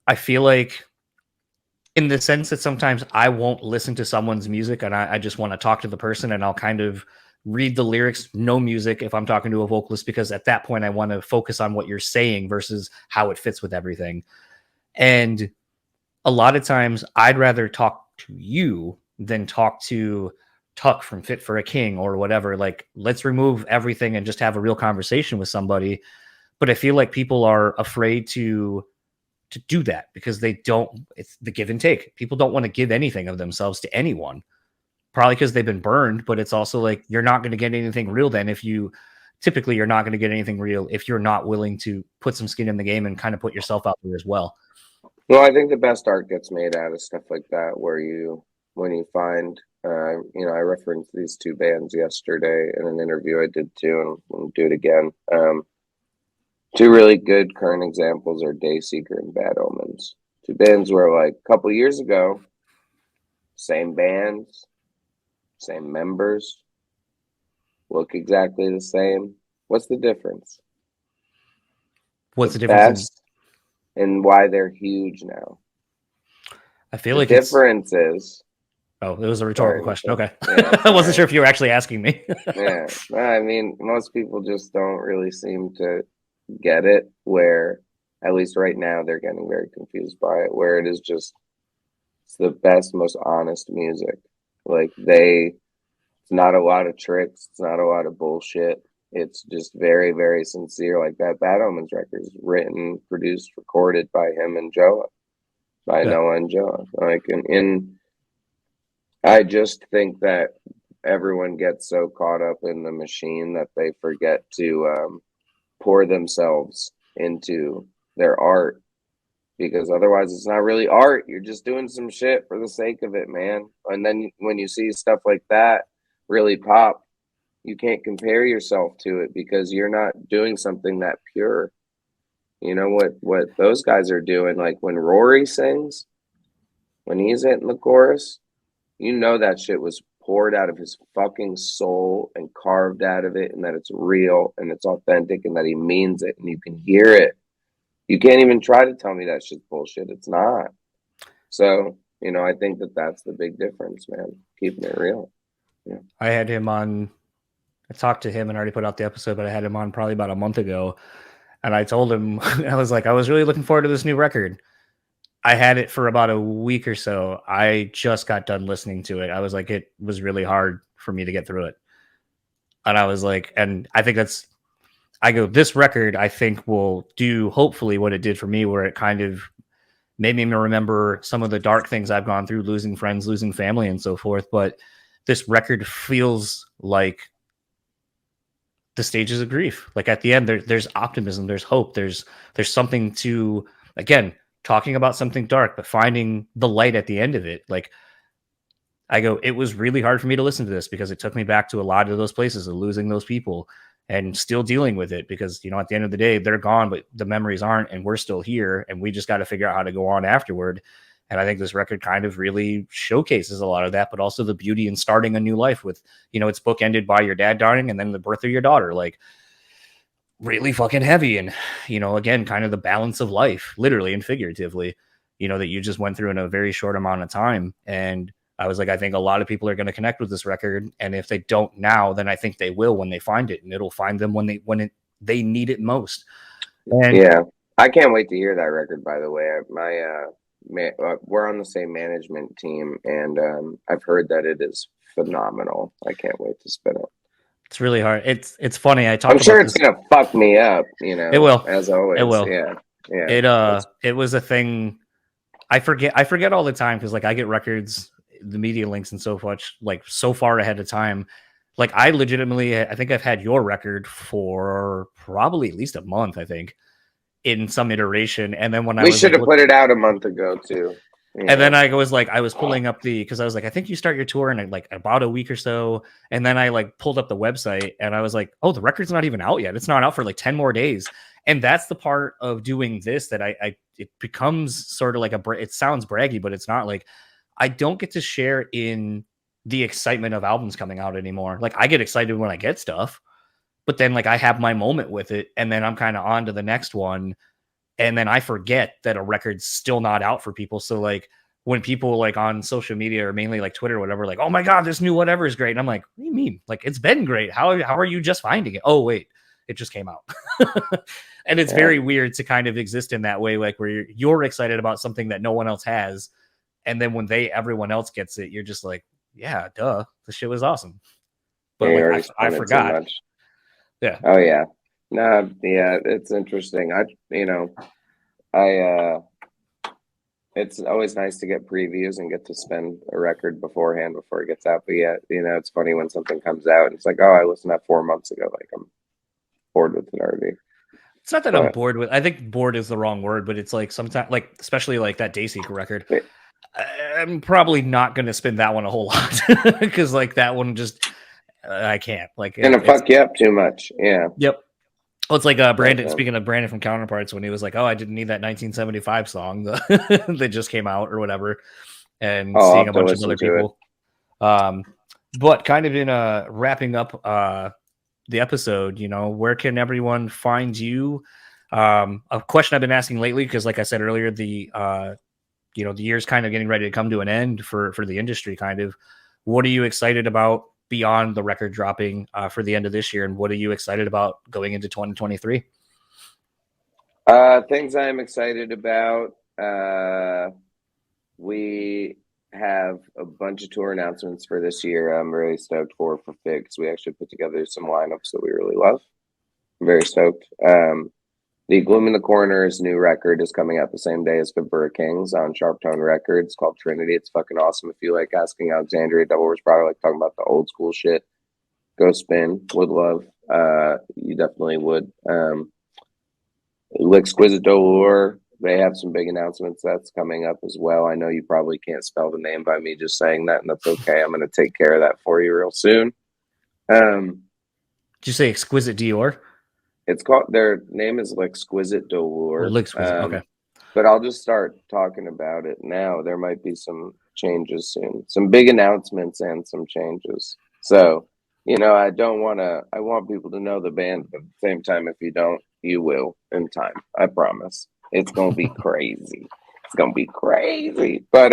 I feel like in the sense that sometimes I won't listen to someone's music and I just want to talk to the person and I'll kind of read the lyrics, no music if I'm talking to a vocalist, because at that point I want to focus on what you're saying versus how it fits with everything. And a lot of times I'd rather talk to you than talk to Tuck from Fit for a King or whatever. Like, let's remove everything and just have a real conversation with somebody. But I feel like people are afraid to do that because they don't, it's the give and take. People don't want to give anything of themselves to anyone, probably because they've been burned, but it's also like, you're not going to get anything real then if you, typically you're not going to get anything real if you're not willing to put some skin in the game and kind of put yourself out there as well. Well, I think the best art gets made out of stuff like that, where when you find, I referenced these two bands yesterday in an interview I did too, and we'll do it again. Two really good current examples are Dayseeker and Bad Omens. Two bands where, like, a couple years ago, same bands, same members, look exactly the same. What's the difference? What's the difference? And why they're huge now. I feel the like difference is. Oh, it was a rhetorical question. Okay. Yeah, I wasn't sure if you were actually asking me. Yeah. I mean, most people just don't really seem to get it, where, at least right now, they're getting very confused by it, where it is just, it's the best, most honest music. Like, it's not a lot of tricks. It's not a lot of bullshit. It's just very, very sincere. Like, that Bad Omens record is written, produced, recorded by him and Joa, by Noah and Joa. Like, and I just think that everyone gets so caught up in the machine that they forget to pour themselves into their art, because otherwise it's not really art. You're just doing some shit for the sake of it, man. And then when you see stuff like that really pop, you can't compare yourself to it because you're not doing something that pure. You know what those guys are doing? Like, when Rory sings, when he's hitting the chorus, you know that shit was poured out of his fucking soul and carved out of it, and that it's real and it's authentic and that he means it, and you can hear it. You can't even try to tell me that shit's bullshit. It's not. So, I think that that's the big difference, man. Keeping it real. Yeah. I had him on, I talked to him and already put out the episode, but I had him on probably about a month ago. And I told him, I was like, I was really looking forward to this new record. I had it for about a week or so. I just got done listening to it. I was like, it was really hard for me to get through it. And I was like, and I think this record, I think, will do hopefully what it did for me, where it kind of made me remember some of the dark things I've gone through, losing friends, losing family, and so forth. But this record feels like the stages of grief. Like, at the end, there's optimism, there's hope, there's something to, again, talking about something dark, but finding the light at the end of it. Like, it was really hard for me to listen to this because it took me back to a lot of those places of losing those people and still dealing with it, because, at the end of the day, they're gone, but the memories aren't, and we're still here, and we just got to figure out how to go on afterward. And I think this record kind of really showcases a lot of that, but also the beauty in starting a new life with, it's bookended by your dad dying and then the birth of your daughter. Like, really fucking heavy. And, again, kind of the balance of life, literally and figuratively, that you just went through in a very short amount of time. And I was like, I think a lot of people are going to connect with this record. And if they don't now, then I think they will when they find it, and it'll find them when they need it most. And yeah, I can't wait to hear that record, by the way. We're on the same management team, and I've heard that it is phenomenal. I can't wait to spin it. It's really hard. It's funny. I'm sure it's gonna fuck me up. It will, as always. It will. Yeah. It was a thing. I forget all the time because, like, I get records, the media links, and so much, like, so far ahead of time. Like, I think I've had your record for probably at least a month, I think, in some iteration. And then when we should have put it out a month ago too. And then I was pulling up because I was like, I think you start your tour in like about a week or so. And then I like pulled up the website and I was like, oh, the record's not even out yet. It's not out for like 10 more days. And that's the part of doing this that it becomes sort of like it sounds braggy, but it's not. Like, I don't get to share in the excitement of albums coming out anymore. Like, I get excited when I get stuff, but then, like, I have my moment with it and then I'm kind of on to the next one. And then I forget that a record's still not out for people. So, like, when people, like, on social media or mainly like Twitter or whatever, like, oh my God, this new whatever is great. And I'm like, what do you mean? Like, it's been great. How are you just finding it? Oh, wait, it just came out. And it's very weird to kind of exist in that way, like, where you're excited about something that no one else has. And then when everyone else gets it, you're just like, yeah, duh, the shit was awesome. Yeah, But you like already I spent it too forgot. much. Yeah. Oh yeah. No, yeah, it's interesting. I it's always nice to get previews and get to spend a record beforehand before it gets out. But yeah, it's funny when something comes out and it's like, oh, I listened to that 4 months ago. Like I'm bored with it already. It's not that I'm But bored with. I think bored is the wrong word, but it's like sometimes, like especially like that Dayseeker record. I'm probably not going to spin that one a whole lot because like that one just I can't like gonna it's fuck you up too much. Yeah. yep. Well, it's like But, Brandon. Speaking of Brandon from Counterparts, when he was like, "Oh, I didn't need that 1975 song that just came out or whatever," and I'll seeing have a to bunch of listen other to it. people. But kind of in wrapping up the episode, where can everyone find you? A question I've been asking lately because, like I said earlier, the year's kind of getting ready to come to an end for the industry. Kind of, what are you excited about beyond the record dropping for the end of this year, and what are you excited about going into 2023? Things I'm excited about. We have a bunch of tour announcements for this year. I'm really stoked for Fit because we actually put together some lineups that we really love. I'm very stoked. The Gloom in the Corner's new record is coming out the same day as the Kings on Sharp Tone Records, called Trinity. It's fucking awesome. If you like Asking Alexandria, Double Rose Prada, like talking about the old school shit, go spin. Would love. You definitely would. L'Exquisite Dolor, they have some big announcements that's coming up as well. I know you probably can't spell the name by me just saying that, and that's okay. I'm going to take care of that for you real soon. Did you say Exquisite Dior? It's called, their name is L'Exquisite Dolor. Okay. But I'll just start talking about it now. There might be some changes soon, some big announcements and some changes. So, I want people to know the band, but at the same time, if you don't, you will in time. I promise. It's going to be crazy. It's going to be crazy. But,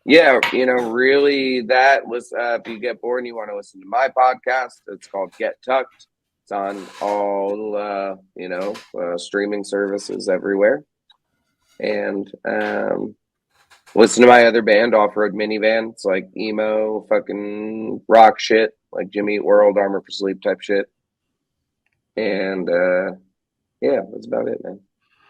yeah, really that was, if you get bored and you want to listen to my podcast, it's called Get Tucked. It's on all, streaming services everywhere. And listen to my other band, Off Road Minivan. It's like emo, fucking rock shit, like Jimmy Eat World, Armor for Sleep type shit. And yeah, that's about it, man.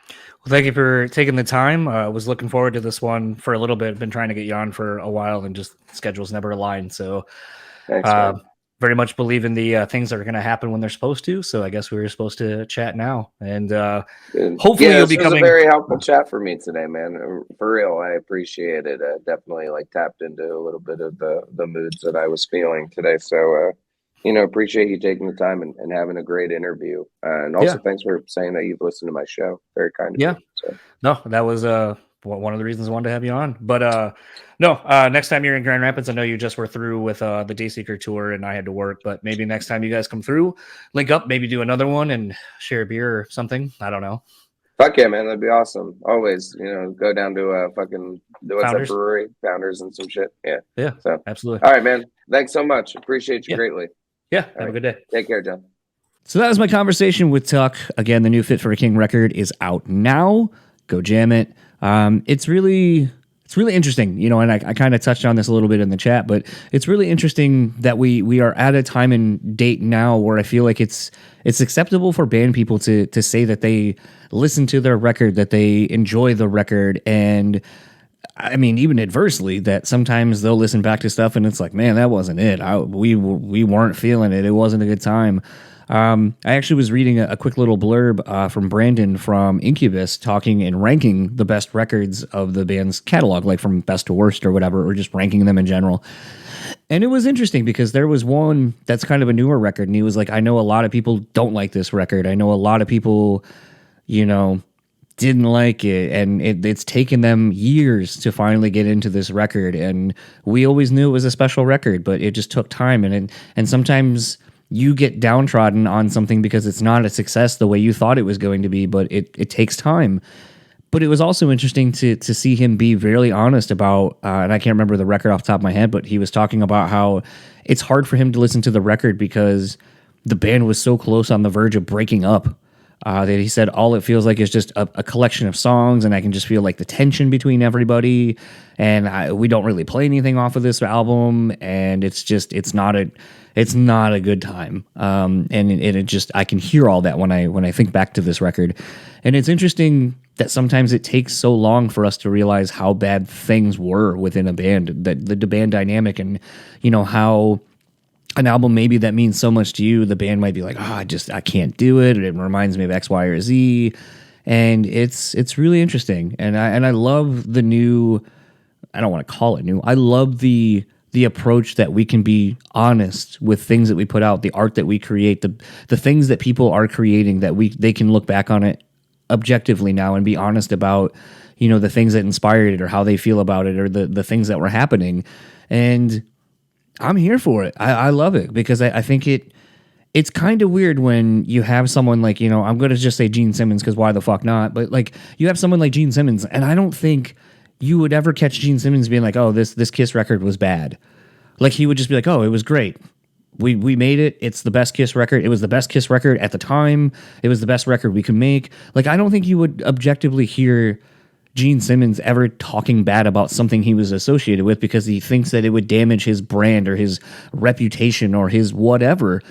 Well, thank you for taking the time. I was looking forward to this one for a little bit. Been trying to get you on for a while, and just schedules never aligned. So, Thanks, man. Very much believe in the things that are going to happen when they're supposed to. So I guess we were supposed to chat now, and hopefully you'll be this was coming. a very helpful chat for me today, man. For real, I appreciate it. Definitely tapped into a little bit of the moods that I was feeling today. So, appreciate you taking the time and having a great interview. And also, thanks for saying that you've listened to my show. Very kind of you. So. No, that was one of the reasons I wanted to have you on. But next time you're in Grand Rapids, I know you just were through with the Dayseeker tour and I had to work, but maybe next time you guys come through, link up, maybe do another one and share a beer or something. I don't know. Fuck yeah, man. That'd be awesome. Always, go down to fucking Founders. that brewery, Founders and some shit. Yeah. Yeah. So absolutely. All right, man. Thanks so much. Appreciate you greatly. Yeah. Have a good day. Take care, John. So that was my conversation with Tuck. Again, the new Fit for a King record is out now. Go jam it. It's really interesting, and I kind of touched on this a little bit in the chat, but it's really interesting that we are at a time and date now where I feel like it's acceptable for band people to say that they listen to their record, that they enjoy the record, and I mean, even adversely, that sometimes they'll listen back to stuff and it's like, man, that wasn't it. We weren't feeling it. It wasn't a good time. I actually was reading a quick little blurb from Brandon from Incubus talking and ranking the best records of the band's catalog, like from best to worst or whatever, or just ranking them in general. And it was interesting because there was one that's kind of a newer record, and he was like, I know a lot of people don't like this record. I know a lot of people, didn't like it, and it's taken them years to finally get into this record. And we always knew it was a special record, but it just took time. And sometimes you get downtrodden on something because it's not a success the way you thought it was going to be, but it takes time. But it was also interesting to see him be very honest about, and I can't remember the record off the top of my head, but he was talking about how it's hard for him to listen to the record because the band was so close on the verge of breaking up. That he said all it feels like is just a collection of songs, and I can just feel like the tension between everybody. And we don't really play anything off of this album, and it's not a good time. And it just, I can hear all that when I think back to this record. And it's interesting that sometimes it takes so long for us to realize how bad things were within a band, that the band dynamic, and how an album maybe that means so much to you, the band might be like, I can't do it. It reminds me of X, Y, or Z. And it's really interesting. And I love the new, I don't want to call it new. I love the approach that we can be honest with things that we put out, the art that we create, the things that people are creating, that they can look back on it objectively now and be honest about, the things that inspired it, or how they feel about it, or the things that were happening. And I'm here for it. I love it, because I think it's kind of weird when you have someone like, I'm going to just say Gene Simmons, because why the fuck not? But like, you have someone like Gene Simmons, and I don't think you would ever catch Gene Simmons being like, oh, this Kiss record was bad. Like, he would just be like, oh, it was great. We made it. It's the best Kiss record. It was the best Kiss record at the time. It was the best record we could make. Like, I don't think you would objectively hear Gene Simmons ever talking bad about something he was associated with, because he thinks that it would damage his brand or his reputation or his whatever.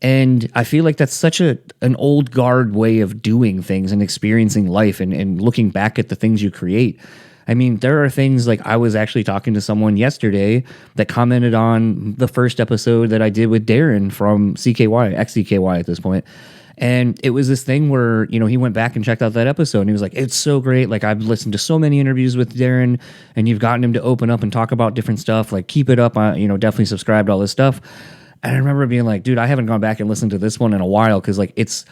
And I feel like that's such an old guard way of doing things and experiencing life and looking back at the things you create. I mean, there are things like, I was actually talking to someone yesterday that commented on the first episode that I did with Darren from CKY, ex-CKY at this point. And it was this thing where, he went back and checked out that episode, and he was like, it's so great. Like, I've listened to so many interviews with Darren, and you've gotten him to open up and talk about different stuff. Like, keep it up. Definitely subscribe to all this stuff. And I remember being like, dude, I haven't gone back and listened to this one in a while, because like, it's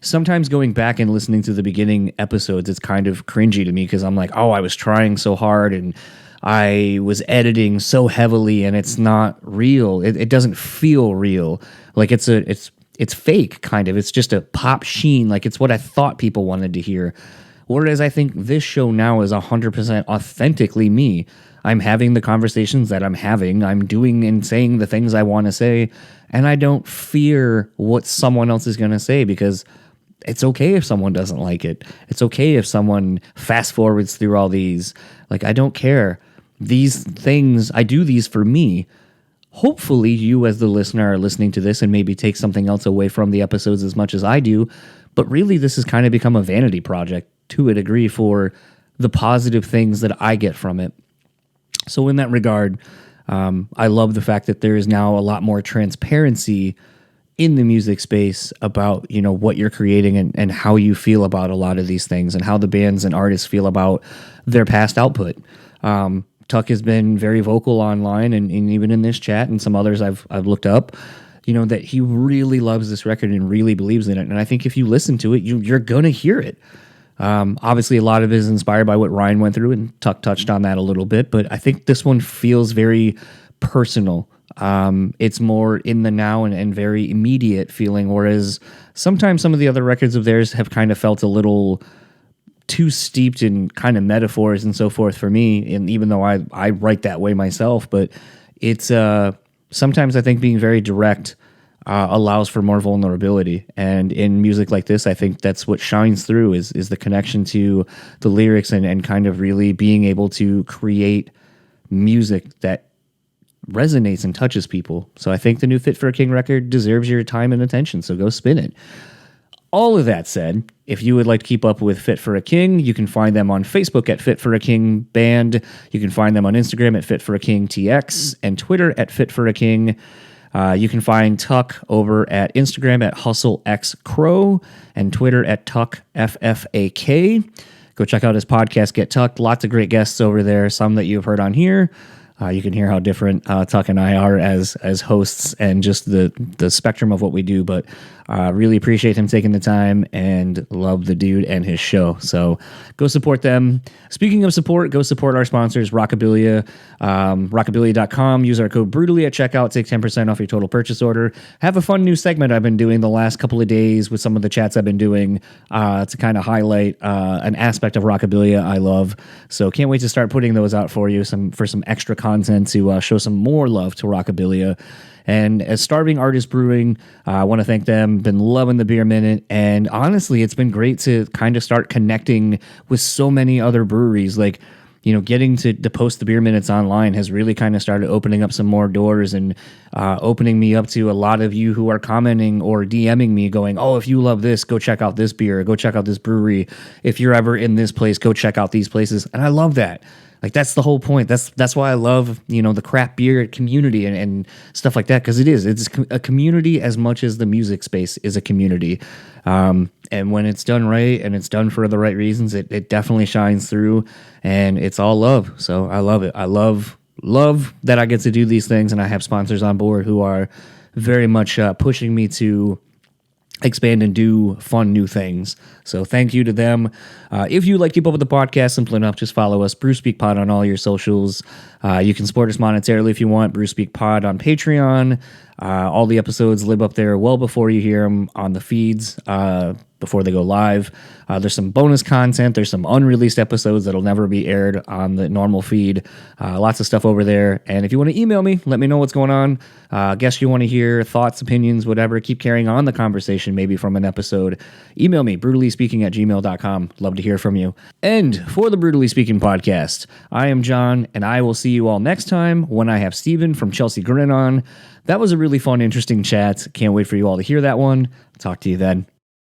sometimes going back and listening to the beginning episodes, it's kind of cringy to me, because I'm like, oh, I was trying so hard and I was editing so heavily, and it's not real. It doesn't feel real. Like, it's fake, kind of. It's just a pop sheen. Like, it's what I thought people wanted to hear. Whereas I think this show now is 100% authentically me. I'm having the conversations that I'm having. I'm doing and saying the things I want to say. And I don't fear what someone else is going to say, because it's okay if someone doesn't like it. It's okay if someone fast forwards through all these. Like, I don't care. These things, I do these for me. Hopefully you as the listener are listening to this and maybe take something else away from the episodes as much as I do. But really, this has kind of become a vanity project to a degree for the positive things that I get from it. So in that regard, I love the fact that there is now a lot more transparency in the music space about, what you're creating and how you feel about a lot of these things, and how the bands and artists feel about their past output. Tuck has been very vocal online and even in this chat and some others I've looked up, that he really loves this record and really believes in it. And I think if you listen to it, you're going to hear it. Obviously, a lot of it is inspired by what Ryan went through, and Tuck touched on that a little bit. But I think this one feels very personal. It's more in the now and very immediate feeling, whereas sometimes some of the other records of theirs have kind of felt a little too steeped in kind of metaphors and so forth for me. And even though I write that way myself, but it's sometimes I think being very direct allows for more vulnerability. And in music like this, I think that's what shines through is the connection to the lyrics and kind of really being able to create music that resonates and touches people. So I think the new Fit for a King record deserves your time and attention. So go spin it. All of that said, if you would like to keep up with Fit for a King, you can find them on Facebook at Fit for a King Band. You can find them on Instagram at Fit for a King TX and Twitter at Fit for a King. You can find Tuck over at Instagram at HustleXCrow and Twitter at TuckFFAK. Go check out his podcast, Get Tucked. Lots of great guests over there, some that you've heard on here. You can hear how different Tuck and I are as hosts and just the spectrum of what we do. But really appreciate him taking the time and love the dude and his show. So go support them. Speaking of support, go support our sponsors, Rockabilia, rockabilia.com. Use our code BREWtally at checkout. Take 10% off your total purchase order. Have a fun new segment I've been doing the last couple of days with some of the chats I've been doing to kind of highlight an aspect of Rockabilia I love. So can't wait to start putting those out for you, for some extra content content to show some more love to Rockabilia. And as Starving Artist Brewing, I want to thank them. Been loving the Beer Minute. And honestly, it's been great to kind of start connecting with so many other breweries. Like, getting to post the Beer Minutes online has really kind of started opening up some more doors and opening me up to a lot of you who are commenting or DMing me going, oh, if you love this, go check out this beer, go check out this brewery. If you're ever in this place, go check out these places. And I love that. Like, that's the whole point. That's why I love, the craft beer community and stuff like that, because it's a community as much as the music space is a community. And when it's done right and it's done for the right reasons, it definitely shines through, and it's all love. So I love it. I love that I get to do these things, and I have sponsors on board who are very much pushing me to expand and do fun new things. So thank you to them. If you'd like to keep up with the podcast, simple enough, just follow us, Brew Speak Pod, on all your socials. You can support us monetarily if you want, Brew Speak Pod on Patreon. All the episodes live up there well before you hear them on the feeds, before they go live. There's some bonus content. There's some unreleased episodes that'll never be aired on the normal feed. Lots of stuff over there. And if you want to email me, let me know what's going on. Guess you want to hear thoughts, opinions, whatever. Keep carrying on the conversation, maybe from an episode. Email me, brutallyspeaking@gmail.com. Love to hear from you. And for the Brutally Speaking podcast, I am John, and I will see you all next time when I have Steven from Chelsea Grin on. That was a really fun, interesting chat. Can't wait for you all to hear that one. Talk to you then.